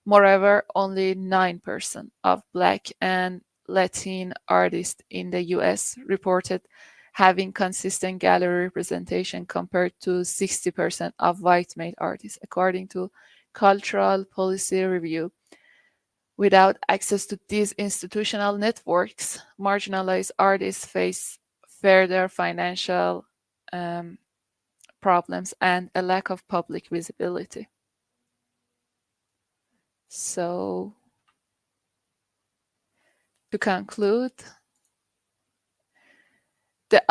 Moreover, only 9% of Black and Latin artists in the US reported having consistent gallery representation compared to 60% of white male artists, according to Cultural Policy Review. Without access to these institutional networks, marginalized artists face further financial problems and a lack of public visibility. So, to conclude, the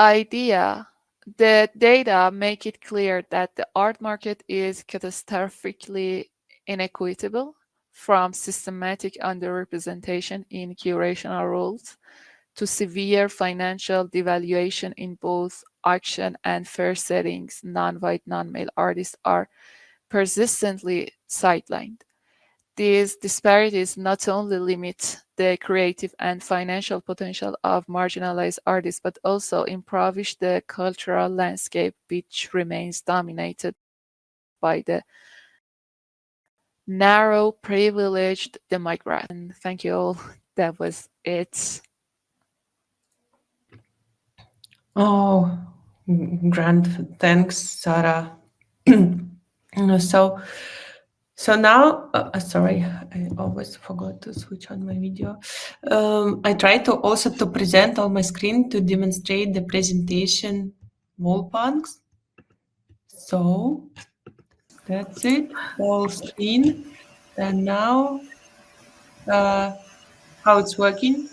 data make it clear that the art market is catastrophically inequitable, from systematic underrepresentation in curatorial roles to severe financial devaluation in both auction and fair settings. Non-white, non-male artists are persistently sidelined. These disparities not only limit the creative and financial potential of marginalized artists, but also impoverish the cultural landscape, which remains dominated by the narrow, privileged demographic. And thank you all. That was it. Oh, grand thanks, Sara. So now, sorry, I always forgot to switch on my video. I try to also to present on my screen to demonstrate the presentation Woolpunks. So that's it, whole screen. And now, how it's working?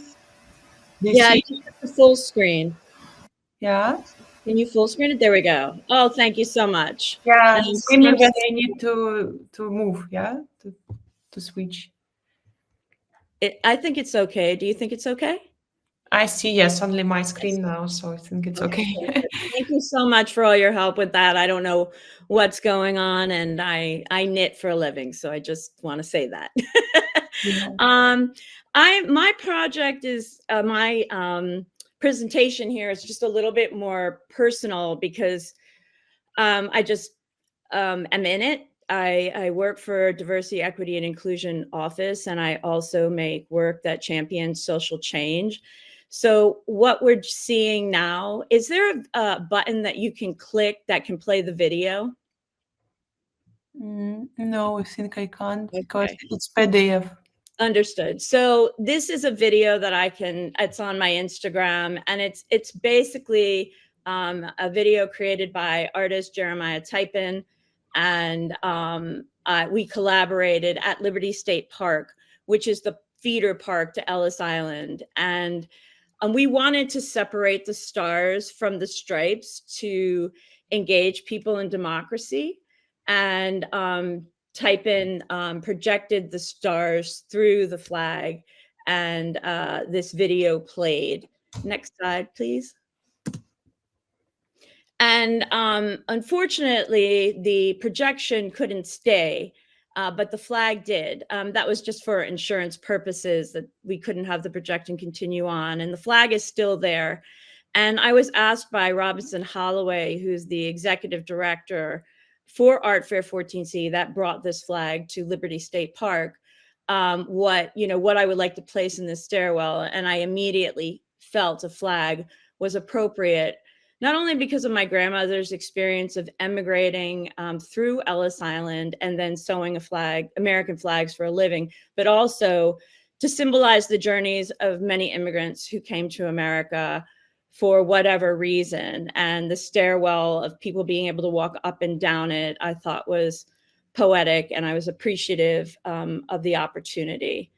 Yeah, you have the full screen. Yeah. Can you full screen it? There we go. Oh, thank you so much. Yeah, same when I need to move, yeah, to switch. I think it's okay. Do you think it's okay? I see, yes, only my screen now, so I think it's okay. Thank you so much for all your help with that. I don't know what's going on, and I knit for a living, so I just want to say that. Yeah. My project is my presentation here is just a little bit more personal because I just am in it. I work for Diversity, Equity, and Inclusion Office, and I also make work that champions social change. So what we're seeing now, is there a button that you can click that can play the video? No, I think I can't because it's PDF. Understood. So this is a video that it's on my Instagram, and it's basically a video created by artist Jeremiah Typin, and we collaborated at Liberty State Park, which is the feeder park to Ellis Island. And we wanted to separate the stars from the stripes to engage people in democracy. And Typin projected the stars through the flag, and this video played. Next slide, please. And unfortunately, the projection couldn't stay, but the flag did. That was just for insurance purposes, that we couldn't have the projection continue on, and the flag is still there. And I was asked by Robinson Holloway, who's the executive director for Art Fair 14C that brought this flag to Liberty State Park, what I would like to place in this stairwell. And I immediately felt a flag was appropriate, not only because of my grandmother's experience of emigrating through Ellis Island and then sewing American flags for a living, but also to symbolize the journeys of many immigrants who came to America for whatever reason. And the stairwell of people being able to walk up and down it, I thought was poetic, and I was appreciative of the opportunity.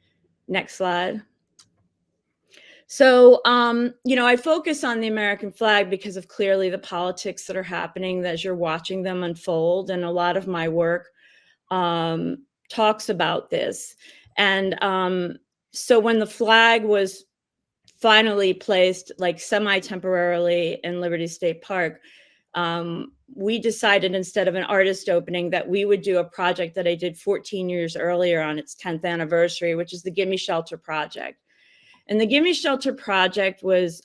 Next slide. So, I focus on the American flag because of clearly the politics that are happening as you're watching them unfold. And a lot of my work talks about this. And so when the flag was finally placed like semi-temporarily in Liberty State Park, we decided instead of an artist opening that we would do a project that I did 14 years earlier on its 10th anniversary, which is the Gimme Shelter Project. And the Gimme Shelter Project was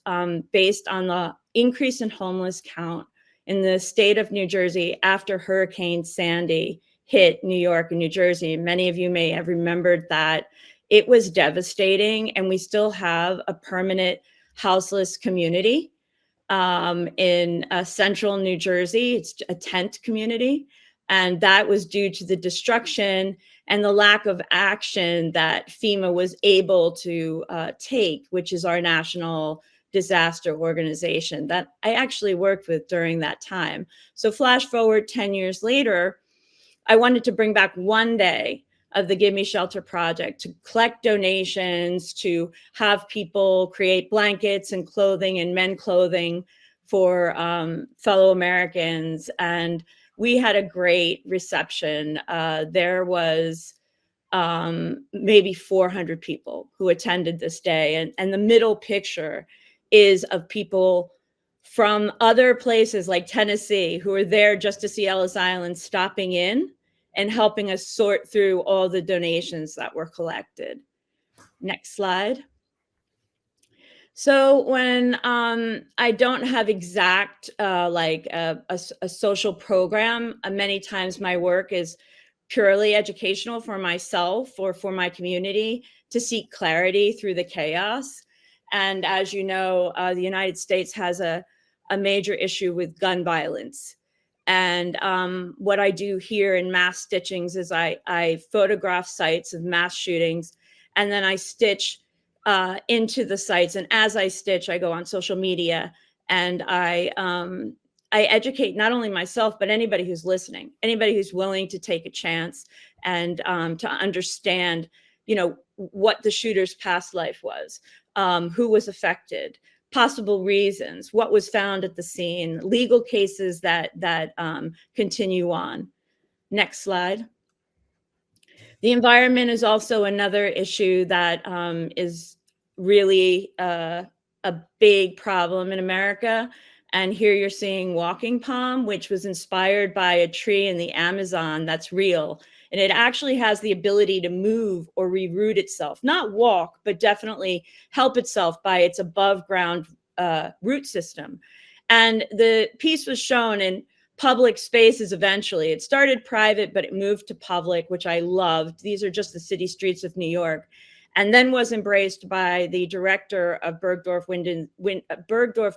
based on the increase in homeless count in the state of New Jersey after Hurricane Sandy hit New York and New Jersey. Many of you may have remembered that. It was devastating, and we still have a permanent houseless community in central New Jersey. It's a tent community, and that was due to the destruction and the lack of action that FEMA was able to take, which is our national disaster organization that I actually worked with during that time. So flash forward 10 years later, I wanted to bring back one day of the Gimme Shelter Project to collect donations, to have people create blankets and clothing and men clothing for fellow Americans. And we had a great reception. There was maybe 400 people who attended this day. And the middle picture is of people from other places like Tennessee who were there just to see Ellis Island, stopping in and helping us sort through all the donations that were collected. Next slide. So when I don't have exact like a social program, many times my work is purely educational for myself or for my community to seek clarity through the chaos. And as you know, the United States has a major issue with gun violence. And what I do here in mass stitchings is I photograph sites of mass shootings, and then I stitch into the sites. And as I stitch, I go on social media, and I educate not only myself, but anybody who's listening, anybody who's willing to take a chance and to understand, what the shooter's past life was, who was affected, possible reasons, what was found at the scene, legal cases that continue on. Next slide. The environment is also another issue that is really a big problem in America. And here you're seeing walking palm, which was inspired by a tree in the Amazon that's real. And it actually has the ability to move or reroot itself, not walk, but definitely help itself by its above ground root system. And the piece was shown in public spaces eventually. It started private, but it moved to public, which I loved. These are just the city streets of New York. And then was embraced by the director of Bergdorf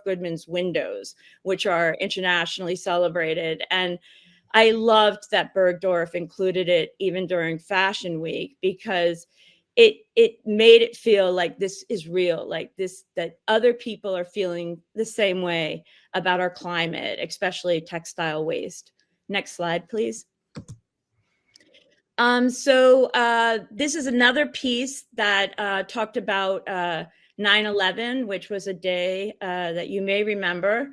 Goodman's Windows, which are internationally celebrated. And I loved that Bergdorf included it even during Fashion Week, because it made it feel like this is real, like this, that other people are feeling the same way about our climate, especially textile waste. Next slide, please. So this is another piece that talked about 9/11, which was a day that you may remember,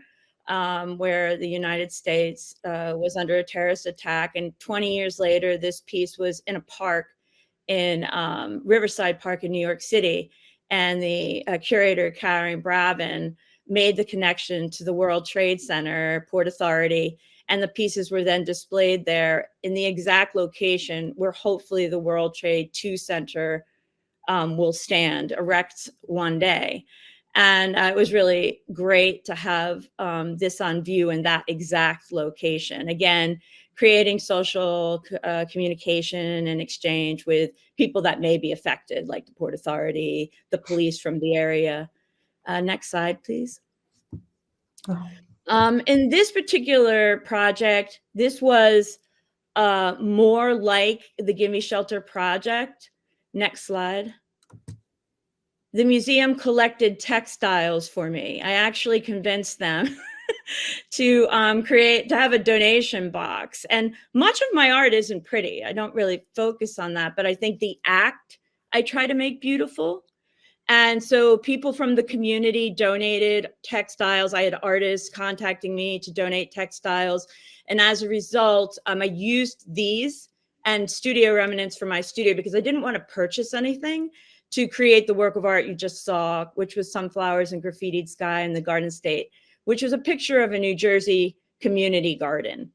where the United States was under a terrorist attack. And 20 years later, this piece was in a park in Riverside Park in New York City. And the curator, Karen Bravin, made the connection to the World Trade Center, Port Authority, and the pieces were then displayed there in the exact location where hopefully the World Trade Center will stand erect one day. And it was really great to have this on view in that exact location. Again, creating social communication and exchange with people that may be affected, like the Port Authority, the police from the area. Next slide, please. In this particular project, this was more like the Gimme Shelter Project. Next slide. the museum collected textiles for me. I actually convinced them to have a donation box. And much of my art isn't pretty. I don't really focus on that, but I think the act I try to make beautiful. And so people from the community donated textiles. I had artists contacting me to donate textiles. And as a result, I used these and studio remnants for my studio because I didn't want to purchase anything to create the work of art you just saw, which was sunflowers and graffitied sky in the Garden State, which was a picture of a New Jersey community garden.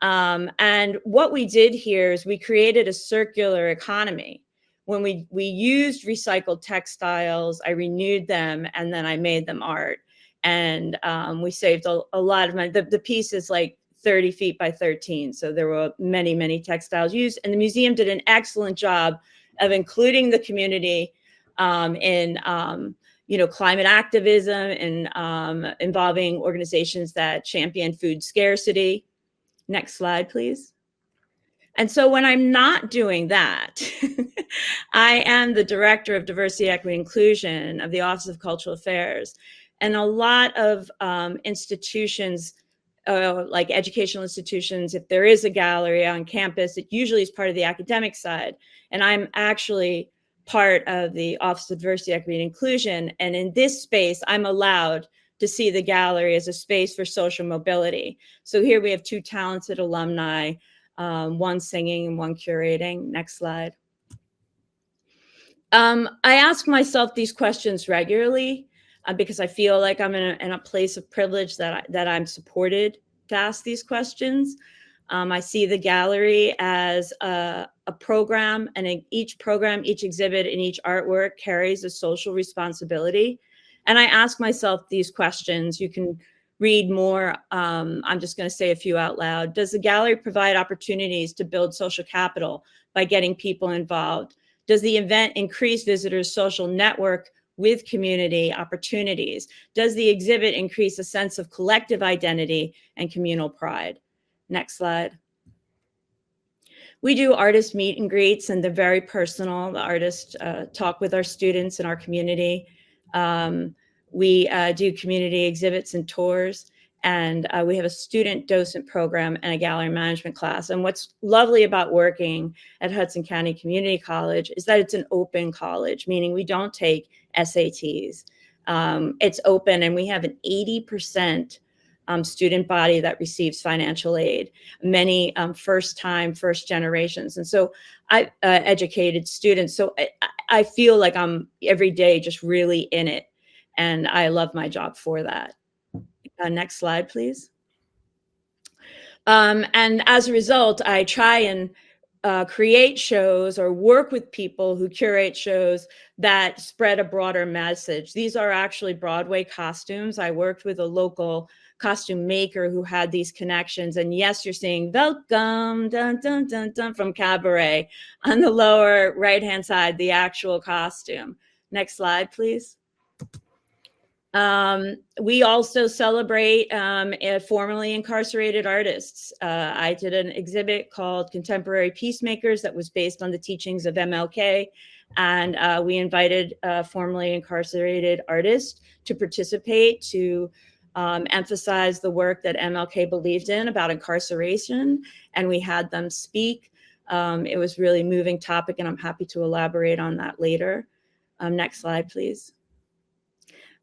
And what we did here is we created a circular economy. When we used recycled textiles, I renewed them, and then I made them art. And we saved a lot of money. The piece is like 30 feet by 13. So there were many, many textiles used. And the museum did an excellent job of including the community in climate activism and involving organizations that champion food scarcity. Next slide, please. And so when I'm not doing that, I am the director of diversity, equity, inclusion of the Office of Cultural Affairs. And a lot of institutions, like educational institutions, if there is a gallery on campus, it usually is part of the academic side. And I'm actually part of the Office of Diversity, Equity, and Inclusion. And in this space, I'm allowed to see the gallery as a space for social mobility. So here we have two talented alumni, one singing and one curating. Next slide. I ask myself these questions regularly because I feel like I'm in a place of privilege that I'm supported to ask these questions. I see the gallery as a program, and in each program, each exhibit, and each artwork carries a social responsibility. And I ask myself these questions. You can read more. I'm just going to say a few out loud. Does the gallery provide opportunities to build social capital by getting people involved? Does the event increase visitors' social network with community opportunities? Does the exhibit increase a sense of collective identity and communal pride? Next slide. We do artist meet and greets, and they're very personal. The artists talk with our students in our community. We do community exhibits and tours, and we have a student docent program and a gallery management class. And what's lovely about working at Hudson County Community College is that it's an open college, meaning we don't take SATs. It's open, and we have an 80% student body that receives financial aid, many first generations. And so I educated students. So I feel like I'm every day just really in it. And I love my job for that. Next slide, please. And as a result, I try and create shows or work with people who curate shows that spread a broader message. These are actually Broadway costumes. I worked with a local costume maker who had these connections. And yes, you're seeing welcome, dun, dun, dun, dun, from Cabaret on the lower right-hand side, the actual costume. Next slide, please. We also celebrate formerly incarcerated artists. I did an exhibit called Contemporary Peacemakers that was based on the teachings of MLK. And we invited formerly incarcerated artists to participate to emphasize the work that MLK believed in about incarceration. And we had them speak. It was really moving topic, and I'm happy to elaborate on that later. Next slide, please.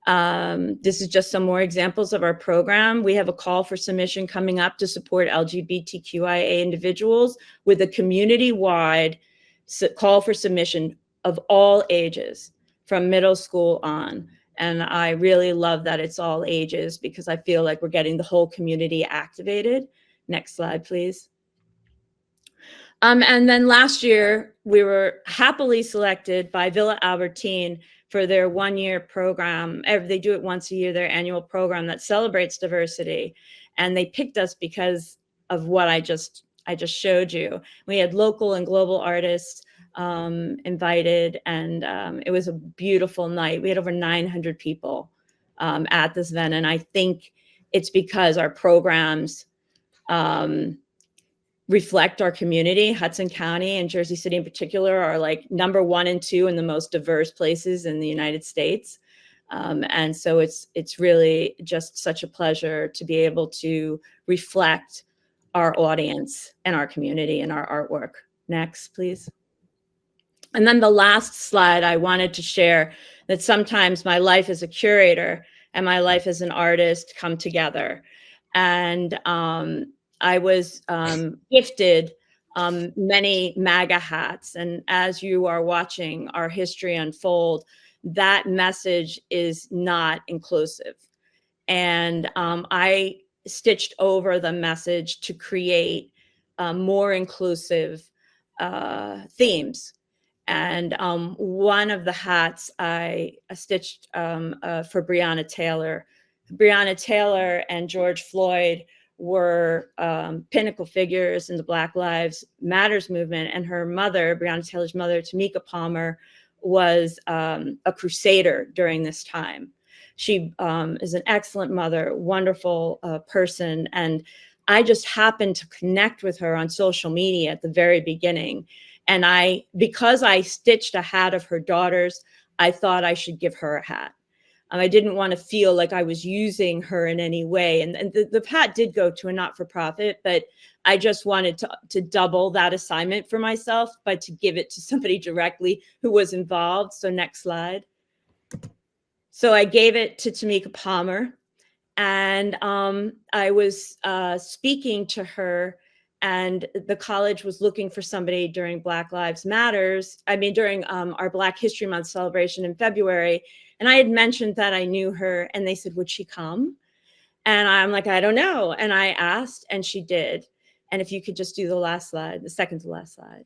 This is just some more examples of our program. We have a call for submission coming up to support LGBTQIA individuals with a community-wide call for submission of all ages from middle school on. And I really love that it's all ages because I feel like we're getting the whole community activated. Next slide, please. And then last year, we were happily selected by Villa Albertine for their one-year program. They do it once a year, their annual program that celebrates diversity. And they picked us because of what I just showed you. We had local and global artists invited, and it was a beautiful night. We had over 900 people at this event. And I think it's because our programs reflect our community. Hudson County and Jersey City in particular are like number 1 and 2 in the most diverse places in the United States. And so it's really just such a pleasure to be able to reflect our audience and our community and our artwork. Next, please. And then the last slide I wanted to share, that sometimes my life as a curator and my life as an artist come together. And I was gifted many MAGA hats. And as you are watching our history unfold, that message is not inclusive. And I stitched over the message to create more inclusive themes. And one of the hats I stitched for Breonna Taylor. Breonna Taylor and George Floyd were pinnacle figures in the Black Lives Matters movement. And her mother, Breonna Taylor's mother, Tamika Palmer, was a crusader during this time. She is an excellent mother, wonderful person. And I just happened to connect with her on social media at the very beginning. And because I stitched a hat of her daughter's, I thought I should give her a hat. I didn't want to feel like I was using her in any way. And the hat did go to a not-for-profit, but I just wanted to double that assignment for myself, but to give it to somebody directly who was involved. So next slide. So I gave it to Tamika Palmer, and I was speaking to her, and the college was looking for somebody during Black Lives Matters. During our Black History Month celebration in February. And I had mentioned that I knew her, and they said, would she come? And I'm like, I don't know. And I asked, and she did. And if you could just do the last slide, the second to last slide.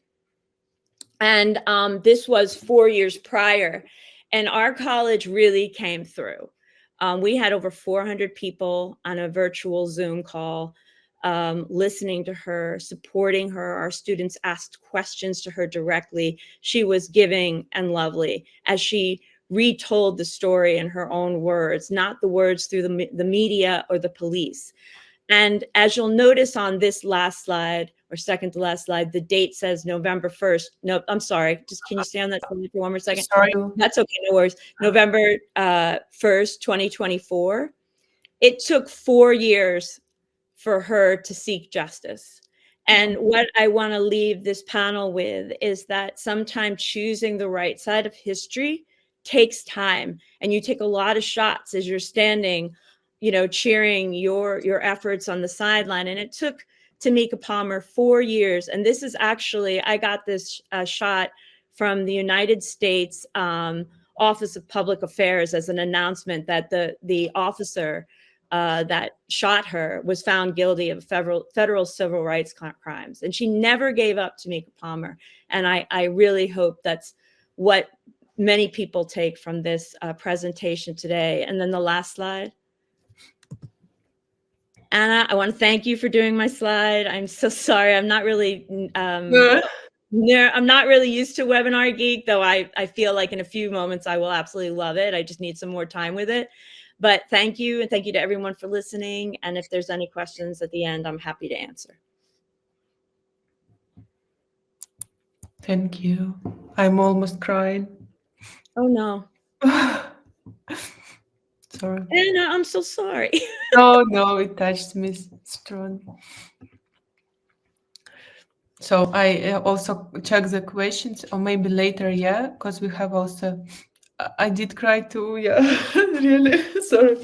And this was 4 years prior. And our college really came through. We had over 400 people on a virtual Zoom call, listening to her, supporting her. Our students asked questions to her directly. She was giving and lovely as she retold the story in her own words, not the words through the media or the police. And as you'll notice on this last slide, or second to last slide, the date says November 1st. No, I'm sorry. Just can you stay on that for one more second? Sorry. That's okay, no worries. November 1st, 2024. It took 4 years for her to seek justice. And what I want to leave this panel with is that sometimes choosing the right side of history takes time, and you take a lot of shots as you're standing, cheering your efforts on the sideline. And it took Tamika Palmer 4 years. And this is actually, I got this shot from the United States Office of Public Affairs as an announcement that the officer that shot her was found guilty of federal civil rights crimes. And she never gave up Tamika Palmer. And I really hope that's what many people take from this presentation today. And then the last slide. Anna, I want to thank you for doing my slide. I'm so sorry. I'm not really I'm not really used to Webinar Geek, though I feel like in a few moments I will absolutely love it. I just need some more time with it. But thank you, and thank you to everyone for listening. And if there's any questions at the end, I'm happy to answer. Thank you. I'm almost crying. Oh no. Sorry. Anna, I'm so sorry. No, it touched me strong. So I also check the questions, or maybe later, yeah, because we have also, I did cry too, yeah, really, sorry.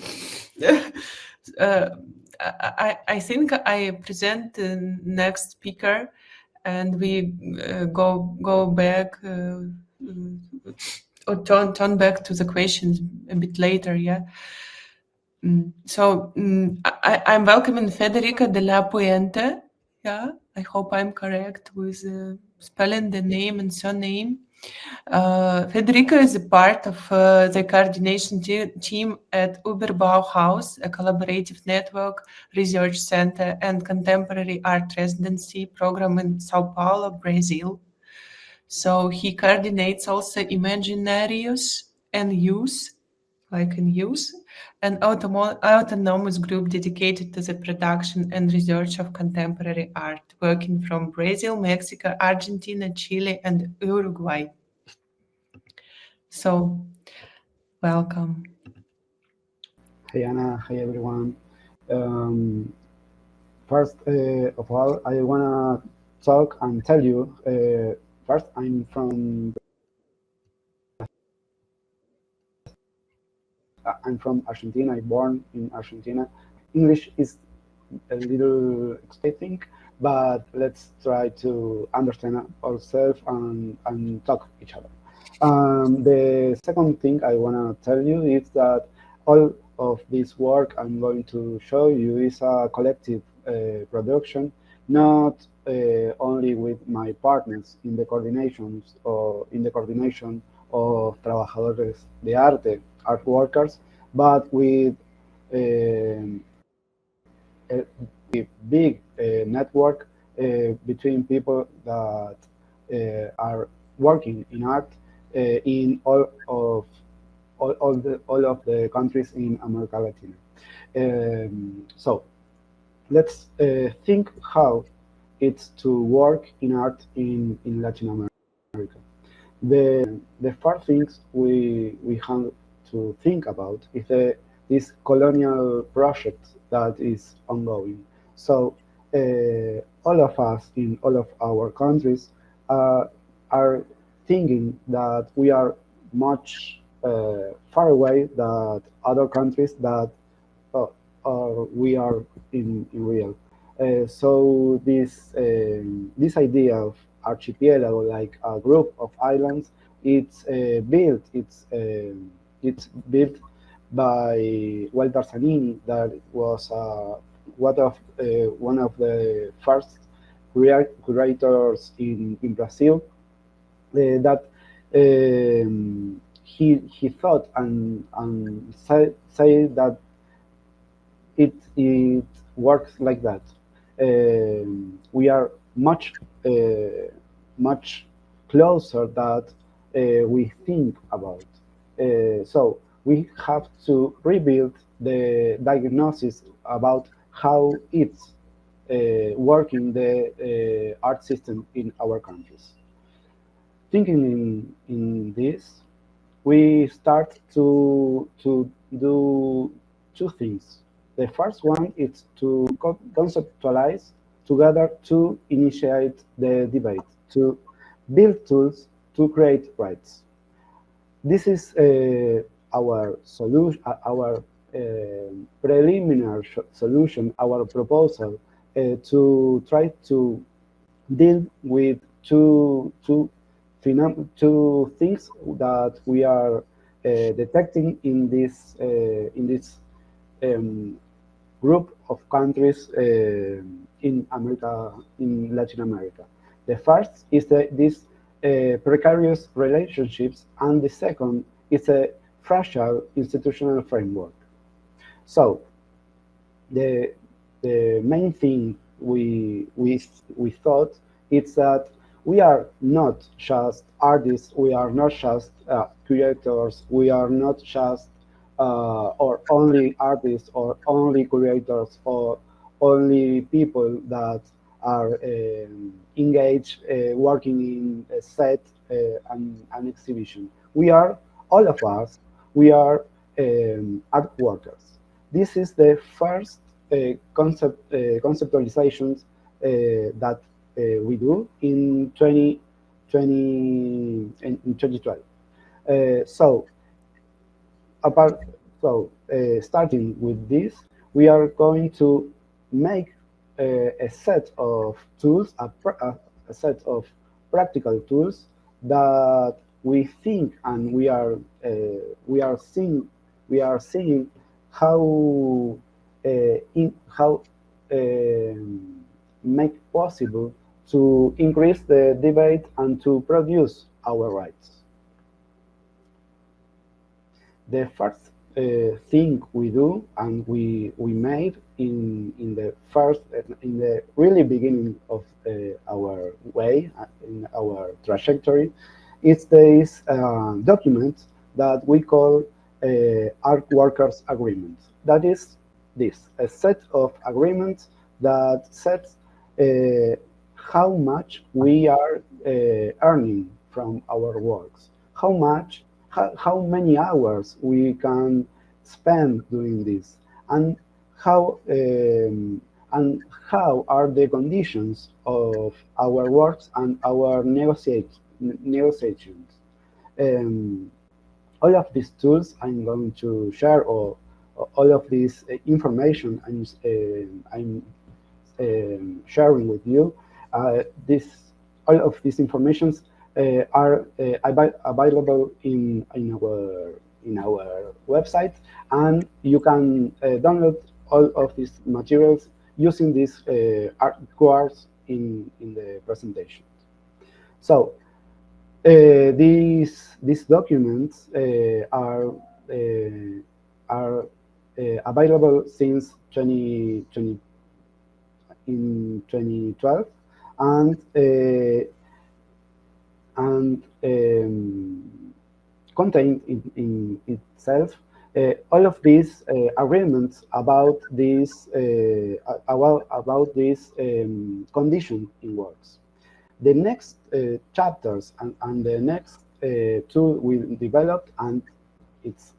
I think I present the next speaker, and we go back, or turn back to the questions a bit later, yeah. So I'm welcoming Federico de la Puente. Yeah, I hope I'm correct with spelling the name and surname. Federico is a part of the coordination team at Überbauhaus, a collaborative network, research center, and contemporary art residency program in Sao Paulo, Brazil. So he coordinates also Imaginarios and Youth, like in use, an autonomous group dedicated to the production and research of contemporary art, working from Brazil, Mexico, Argentina, Chile, and Uruguay. So, welcome. Hey Anna, hi everyone. First of all, I wanna talk and tell you. First, I'm from Argentina. I'm born in Argentina. English is a little I think, but let's try to understand ourselves and talk each other. The second thing I wanna tell you is that all of this work I'm going to show you is a collective production, not only with my partners in the coordinations or in the coordination of trabajadores de arte, art workers, but with a big network between people that are working in art in all of the countries in America Latina. So let's think how it's to work in art in Latin America. The first things we have to think about is this colonial project that is ongoing. So all of us in all of our countries are thinking that we are much far away than other countries that we are in real. So this idea of archipelago, like a group of islands, it's built by Walter Zanini, that was one of the first curators in Brazil. That he thought and say that it works like that. We are much closer that we think about. So we have to rebuild the diagnosis about how it's working the art system in our countries. Thinking in this, we start to do two things. The first one is to conceptualize together to initiate the debate, to build tools to create rights. This is our solution, our preliminary solution, our proposal to try to deal with two things that we are detecting in this group of countries in Latin America. The first is these precarious relationships, and the second is a fragile institutional framework. So the main thing we thought is that we are not just artists, we are not just curators, we are not just or only artists or only curators or only people that are engaged working in a set and an exhibition. We are, all of us, we are art workers. This is the first conceptualizations that we do in 2012. Starting with this, we are going to make a set of tools, a set of practical tools that we think and we are seeing how make possible to increase the debate and to produce our rights. The first thing we do and we made in the really beginning of our way, in our trajectory, is this document that we call art workers agreements. That is this, a set of agreements that sets how much we are earning from our works, how many hours we can spend doing this, and how are the conditions of our works and our negotiations. All of these tools I'm going to share, or all of this information I'm sharing with you. All of these informations are available in our website, and you can download all of these materials using these QRs in the presentation. So these documents are available since 2012, and contain in itself all of these agreements about this condition in works. The next chapters and the next tool we developed, and it's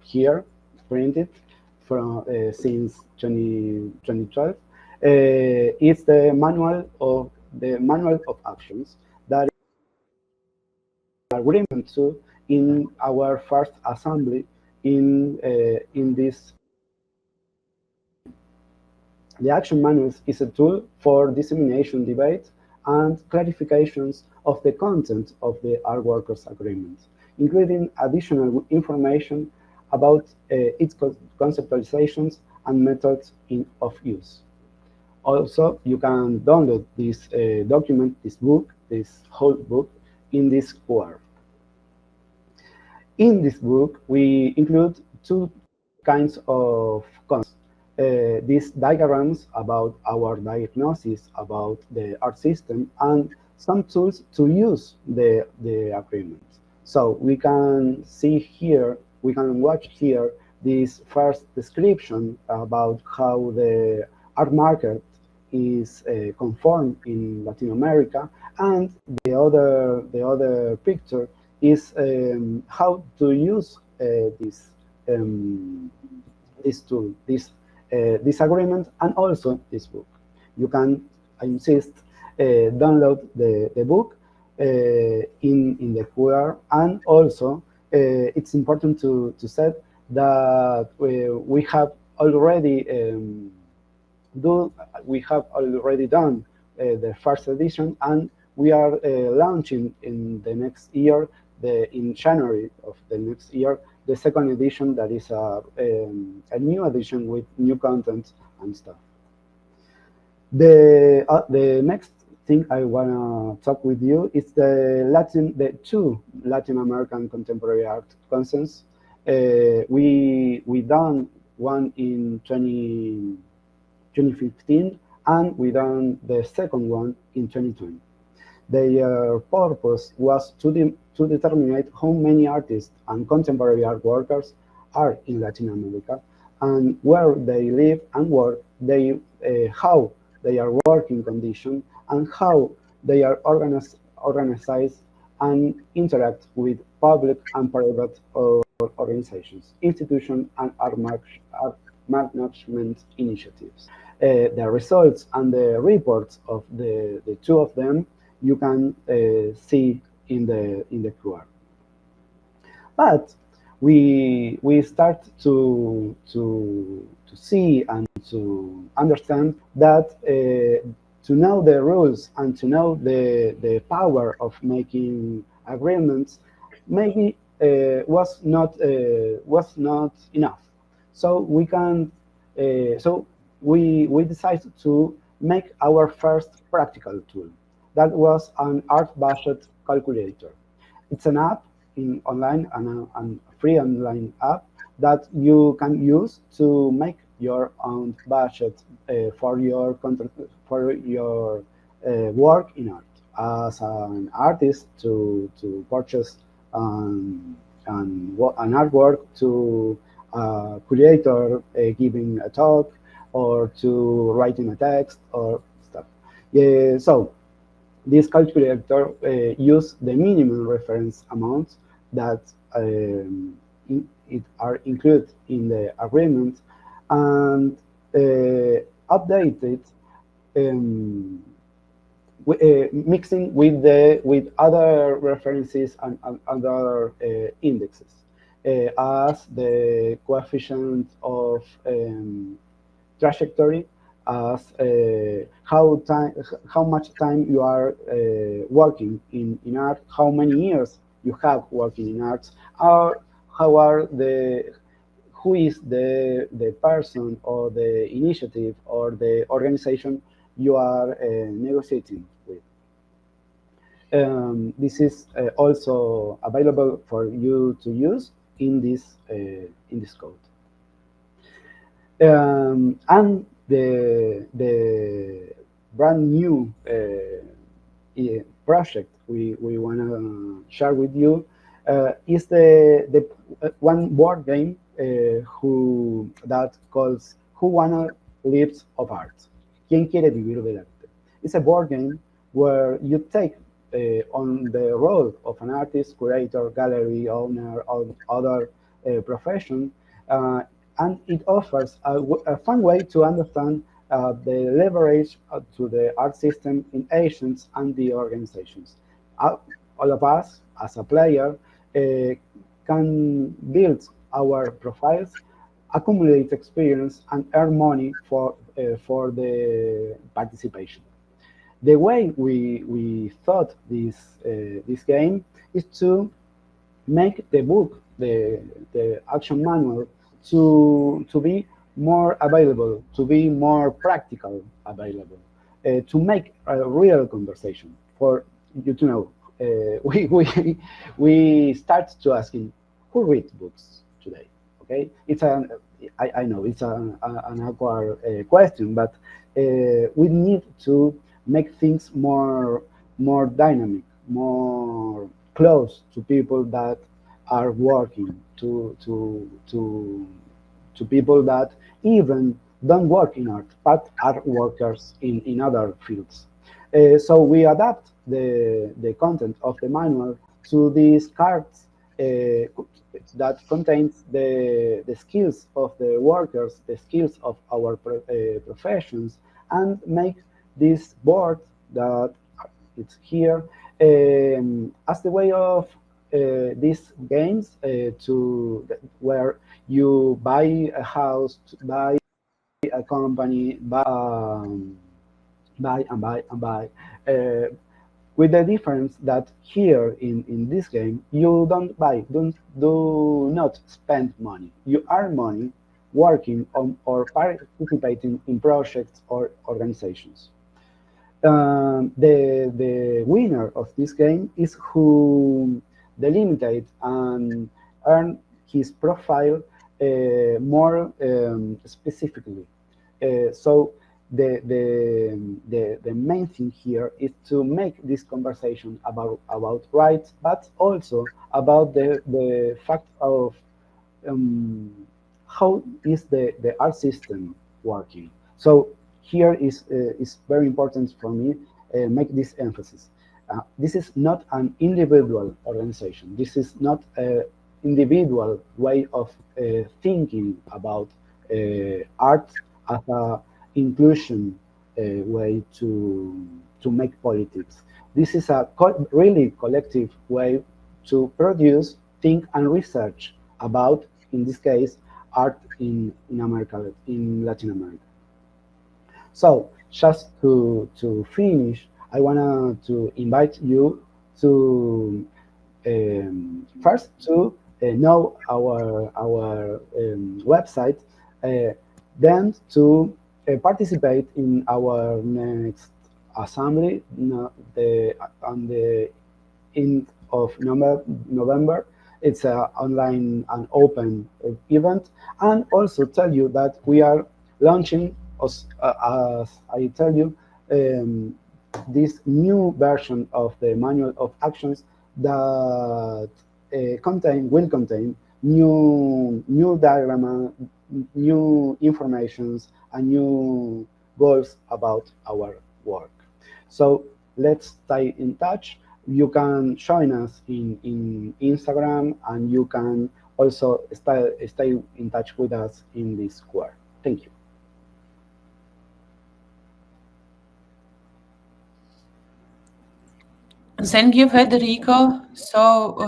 here printed from since 2012, is the manual of actions that agreement to in our first assembly in this. The action manuals is a tool for dissemination, debate, and clarifications of the content of the art workers agreement, including additional information about its conceptualizations and methods of use. Also, you can download this document, this whole book, in this QR. In this book, we include two kinds of concepts. These diagrams about our diagnosis about the art system, and some tools to use the agreement. So we can see here, we can watch here this first description about how the art market is conformed in Latin America, and the other picture is how to use this tool, this agreement, and also this book. You can, I insist, download the book in the QR, and also it's important to say that we have already done the first edition, and we are launching in the next year, in January of the next year, the second edition, that is a new edition with new content and stuff. The next thing I wanna talk with you is the two Latin American contemporary art consensus. We done one in 2015, and we done the second one in 2020. Their purpose was to determine how many artists and contemporary art workers are in Latin America, and where they live and work, how they are working conditions, and how they are organized and interact with public and private organizations, institutions, and art management initiatives. The results and the reports of the two of them you can see in the QR. But we start to see and to understand that to know the rules and to know the power of making agreements maybe was not enough. So we decided to make our first practical tool. That was an art budget calculator. It's an app online, and free online app that you can use to make your own budget for your work in art. As an artist, to purchase an artwork to a curator giving a talk, or to writing a text or stuff. So this calculator use the minimum reference amounts that are included in the agreement, and update it, mixing with other references and other indexes, as the coefficient of trajectory, as how much time you are working in art, how many years you have working in arts, or who is the person or the initiative or the organization you are negotiating with. This is also available for you to use in this code. And the brand new project we want to share with you is the one board game that calls Who Wanna Lives of Art? ¿Quién quiere vivir del arte? It's a board game where you take on the role of an artist, curator, gallery owner, or other profession, and it offers a fun way to understand the leverage to the art system in agents and the organizations. All of us, as a player, can build our profiles, accumulate experience, and earn money for the participation. The way we thought this game is to make the book, the action manual, to be more available, to be more practical available, to make a real conversation for you to know. We start to asking who reads books today. Okay, it's I know it's an awkward question, but we need to make things more dynamic, more close to people that are working, to people that even don't work in art, but are workers in other fields. So we adapt the content of the manual to these cards that contains the skills of the workers, the skills of our professions, and make this board that it's here as the way of these games where you buy a house, buy a company, buy and buy. With the difference that here in this game, you don't buy, do not spend money. You earn money working on or participating in projects or organizations. The winner of this game is who delimitate and earn his profile more specifically. So the main thing here is to make this conversation about rights, but also about the fact of how is the art system working. So here is very important for me make this emphasis. This is not an individual organization. This is not an individual way of thinking about art as a inclusion way to make politics. This is a really collective way to produce, think, and research about, in this case, art in America, in Latin America. So, just to finish, I want to invite you to first to know our website, then to participate in our next assembly on the end of November. It's an online and open event, and also tell you that we are launching, as I tell you, this new version of the manual of actions that will contain new diagram, new informations, and new goals about our work. So let's stay in touch. You can join us in Instagram, and you can also stay in touch with us in this square. Thank you. Thank you, Federico. So,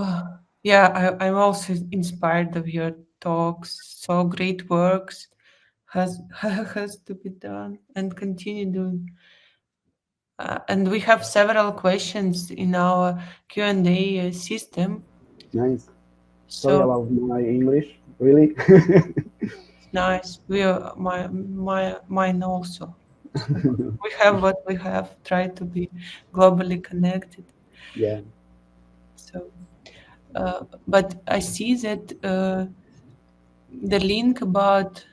yeah, I'm also inspired of your talks. So great works has to be done and continue doing. And we have several questions in our Q&A system. Nice. So Sorry about my English, really. nice. We are mine also. So we have what we have. Try to be globally connected. Yeah. So, but I see that the link about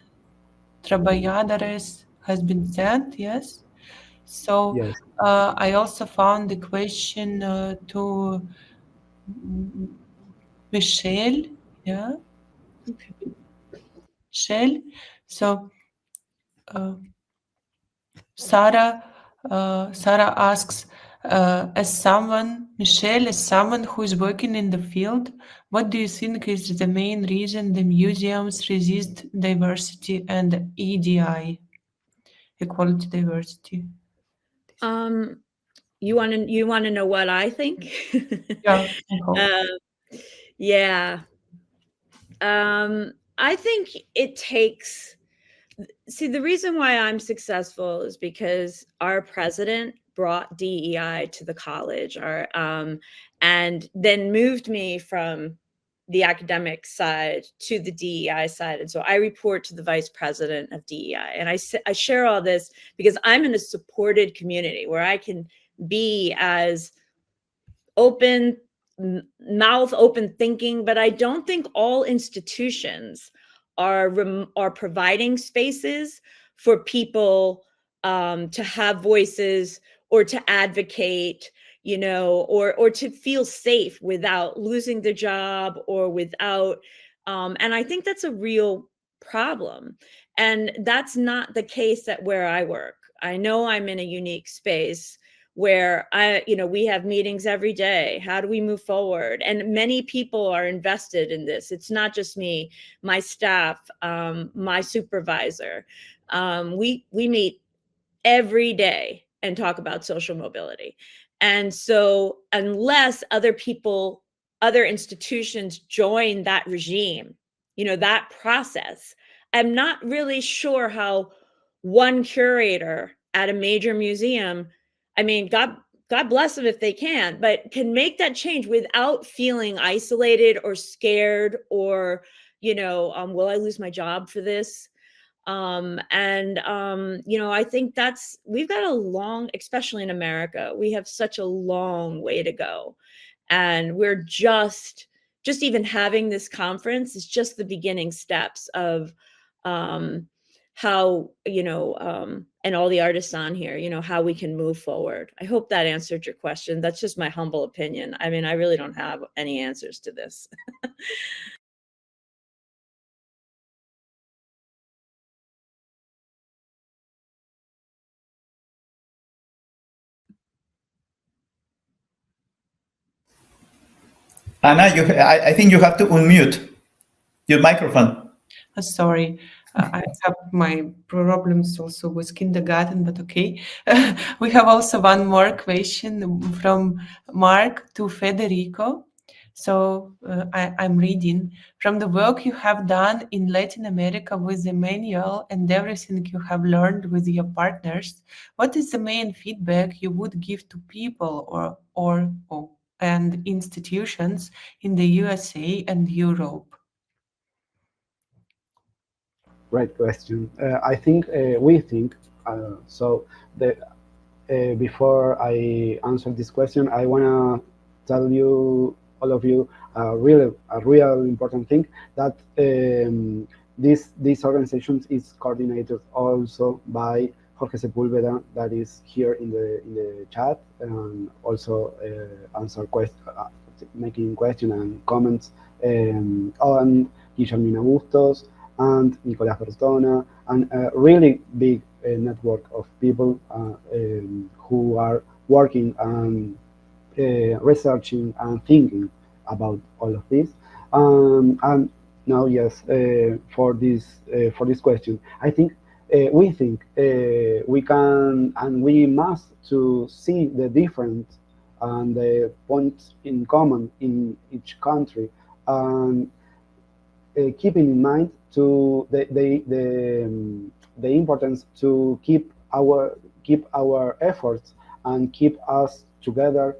Trabajadores has been sent. Yes. So Yes. I also found the question to Michelle. Yeah. Michelle. So Sara asks, Michelle, as someone who is working in the field, what do you think is the main reason the museums resist diversity and EDI, equality, diversity? You want to know what I think? Yeah. Yeah. I think it takes. See, the reason why I'm successful is because our president brought DEI to the college, and then moved me from the academic side to the DEI side. And so I report to the vice president of DEI. And I share all this because I'm in a supported community where I can be as open, mouth open thinking, but I don't think all institutions are providing spaces for people to have voices or to advocate, you know, or to feel safe without losing their job or without, and I think that's a real problem. And that's not the case at where I work. I know I'm in a unique space where we have meetings every day. How do we move forward? And many people are invested in this. It's not just me, my staff, my supervisor. We meet every day and talk about social mobility. And so unless other institutions join that regime, that process, I'm not really sure how one curator at a major museum, I mean, God bless them if they can, but can make that change without feeling isolated or scared or, will I lose my job for this? I think we've got a long, especially in America, we have such a long way to go. And we're just even having this conference is just the beginning steps of how, and all the artists on here, how we can move forward. I hope that answered your question. That's just my humble opinion. I mean, I really don't have any answers to this. Anna, I think you have to unmute your microphone. Sorry, I have my problems also with kindergarten, but okay. We have also one more question from Mark to Federico. So I'm reading. From the work you have done in Latin America with the manual and everything you have learned with your partners, what is the main feedback you would give to people and institutions in the USA and Europe? Great question. I think we think so. Before I answer this question, I wanna tell you, all of you, a real important thing, that this organization is coordinated also by Jorge Sepúlveda, that is here in the chat, and also making questions and comments on Guillermina Bustos and Nicolás Bertona, and a really big network of people who are working and researching and thinking about all of this. And now, yes, for this question, I think we think we can and we must to see the difference and the points in common in each country, and keeping in mind to the importance to keep our efforts and keep us together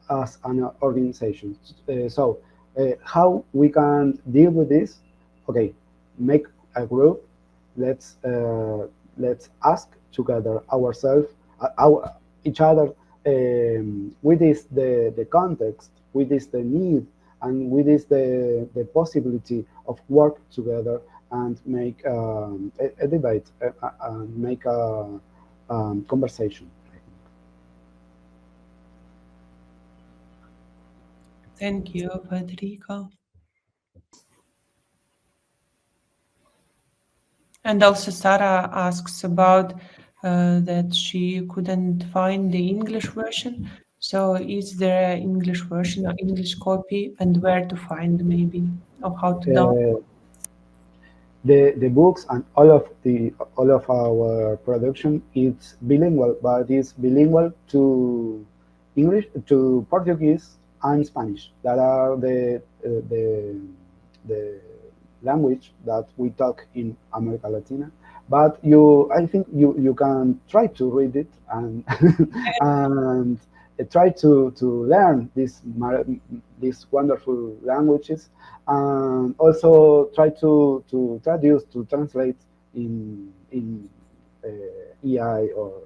as an organization. So how we can deal with this? Okay, make a group. Let's ask together ourselves, each other, with this the context, with this the need, and with this the possibility of work together and make a debate, and make a conversation. Thank you, Federico. And also Sara asks about that she couldn't find the English version. So is there an English version or English copy, and where to find maybe, or how to download? The books and all of our production is bilingual, but it's bilingual to English, to Portuguese and Spanish. That are the language that we talk in America Latina. But I think you can try to read it and and try to learn these wonderful languages, and also try to translate in EI or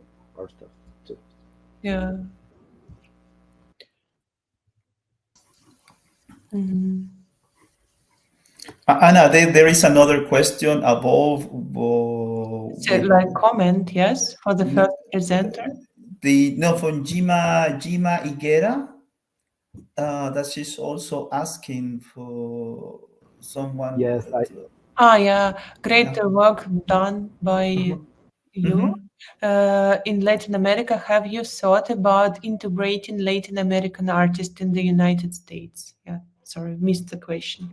stuff too. Yeah. Mm-hmm. Anna, there is another question above. So, like comment, yes, for the first presenter. From Jima Higuera, that she's also asking for someone. Yes, yeah, great work done by you. In Latin America, have you thought about integrating Latin American artists in the United States? Yeah, sorry, missed the question.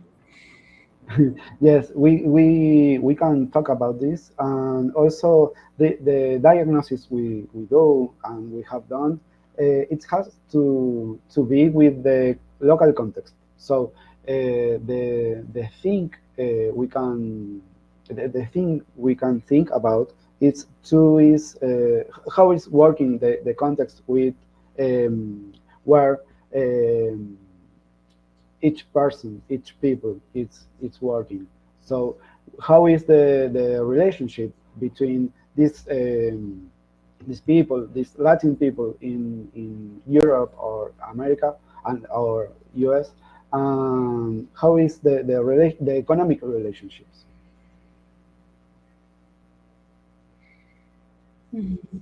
Yes, we can talk about this, and also the diagnosis we do and we have done. It has to be with the local context. So the thing we can think about is how is working the context with where each person, each people, it's working. So how is the relationship between these people, these Latin people in Europe or America and or US? How is the economic relationships? Mm-hmm.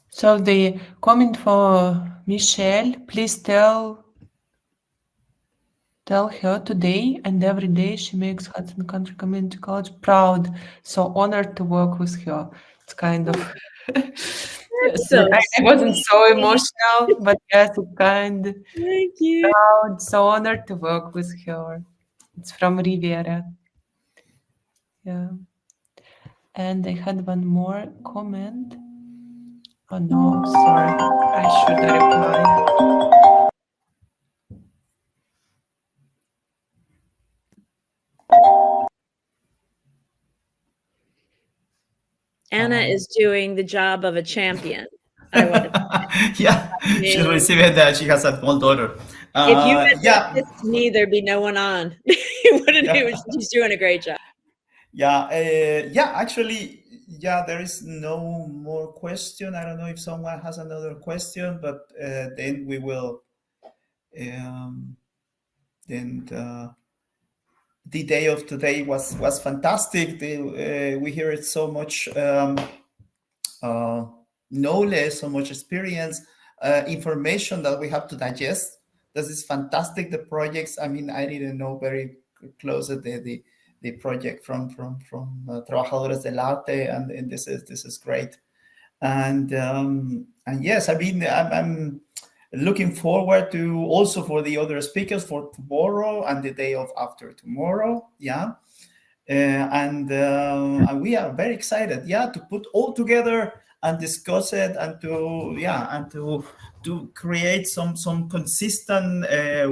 So the comment for Michelle, please tell her today and every day she makes Hudson Country Community College proud. So honored to work with her. It's kind of I wasn't so emotional, but yes, it's kind. Thank you. Proud, so honored to work with her. It's from Riviera. Yeah. And I had one more comment. Oh no, sorry. I should reply. Anna is doing the job of a champion. Yeah, she's receiving that. She has a small daughter. If you had done this to me, there'd be no one on. She's doing a great job. Yeah, actually, there is no more question. I don't know if someone has another question, but then we will And the day of today was fantastic. We heard so much knowledge, so much experience, information that we have to digest. This is fantastic. The projects. I mean, I didn't know very close at the project from Trabajadores del Arte, and this is great. And yes, I mean, I'm looking forward to also for the other speakers for tomorrow and the day of after tomorrow. Yeah. And we are very excited, to put all together and discuss it, and to create some consistent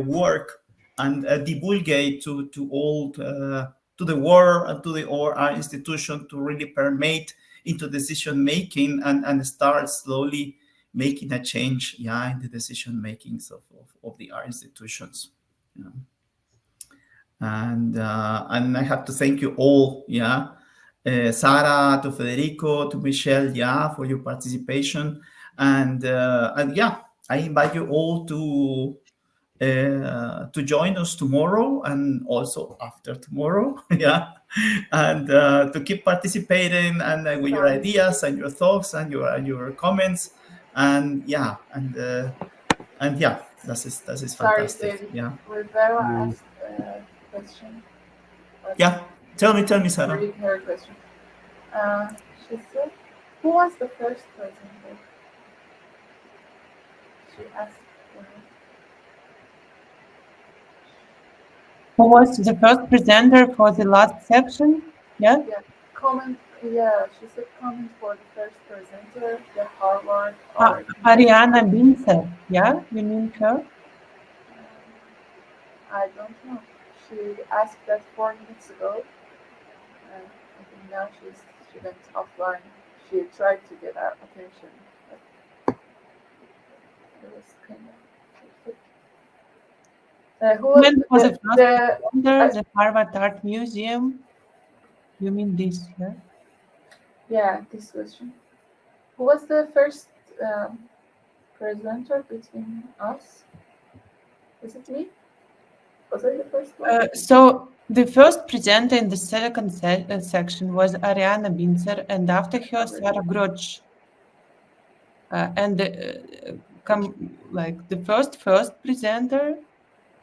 work and divulgate to all to the world and to our institution to really permeate into decision making and start slowly making a change, in the decision makings of the art institutions. Yeah. And I have to thank you all, Sara, to Federico, to Michelle, for your participation, and I invite you all to join us tomorrow and also after tomorrow, and to keep participating and with your ideas and your thoughts and your comments, and that is fantastic. Sorry, Rivera asked a question. Yeah, tell me, Sara. Read her question. She said, "Who was the first presenter?" She asked. Who was the first presenter for the last section? Yeah. Comment. Yeah, she said comment for the first presenter, the Harvard. Ariana Binzer. Yeah, you mean her? I don't know. She asked that 4 minutes ago, and I think now she went offline. She tried to get our attention, but it was kind of. Who was the first presenter? The Harvard Art Museum. You mean this? Yeah. Yeah, this question. Who was the first presenter between us? Is it me? Was I the first one? So the first presenter in the second section was Ariana Binzer, and after her Sara Grötsch. And the first presenter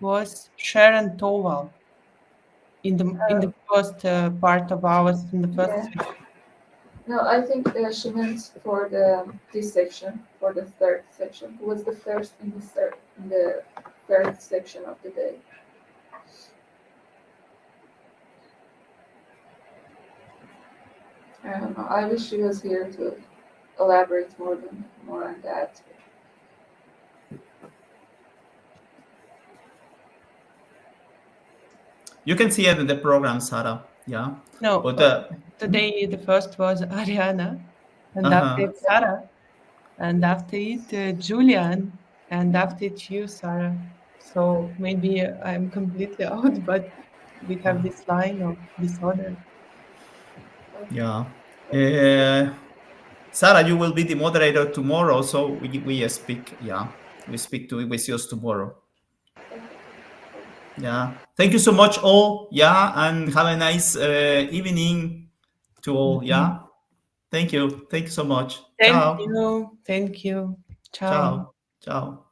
was Sharon Towell in the first part of ours in the first section. No, I think she meant for this section, for the third section. Who was the first in the third section of the day? I don't know. I wish she was here to elaborate more on that. You can see it in the program, Sara. Yeah. No, but today the first was Ariana, and after it Sara, and after it Juliane, and after it you, Sara. So maybe I'm completely out, but we have this line of disorder. Yeah. Sara, you will be the moderator tomorrow, so we speak. Yeah, we speak with you tomorrow. Yeah. Thank you so much, all. Yeah, and have a nice evening to all. Yeah. Thank you. Thank you so much. Thank you. Thank you. Ciao. Ciao.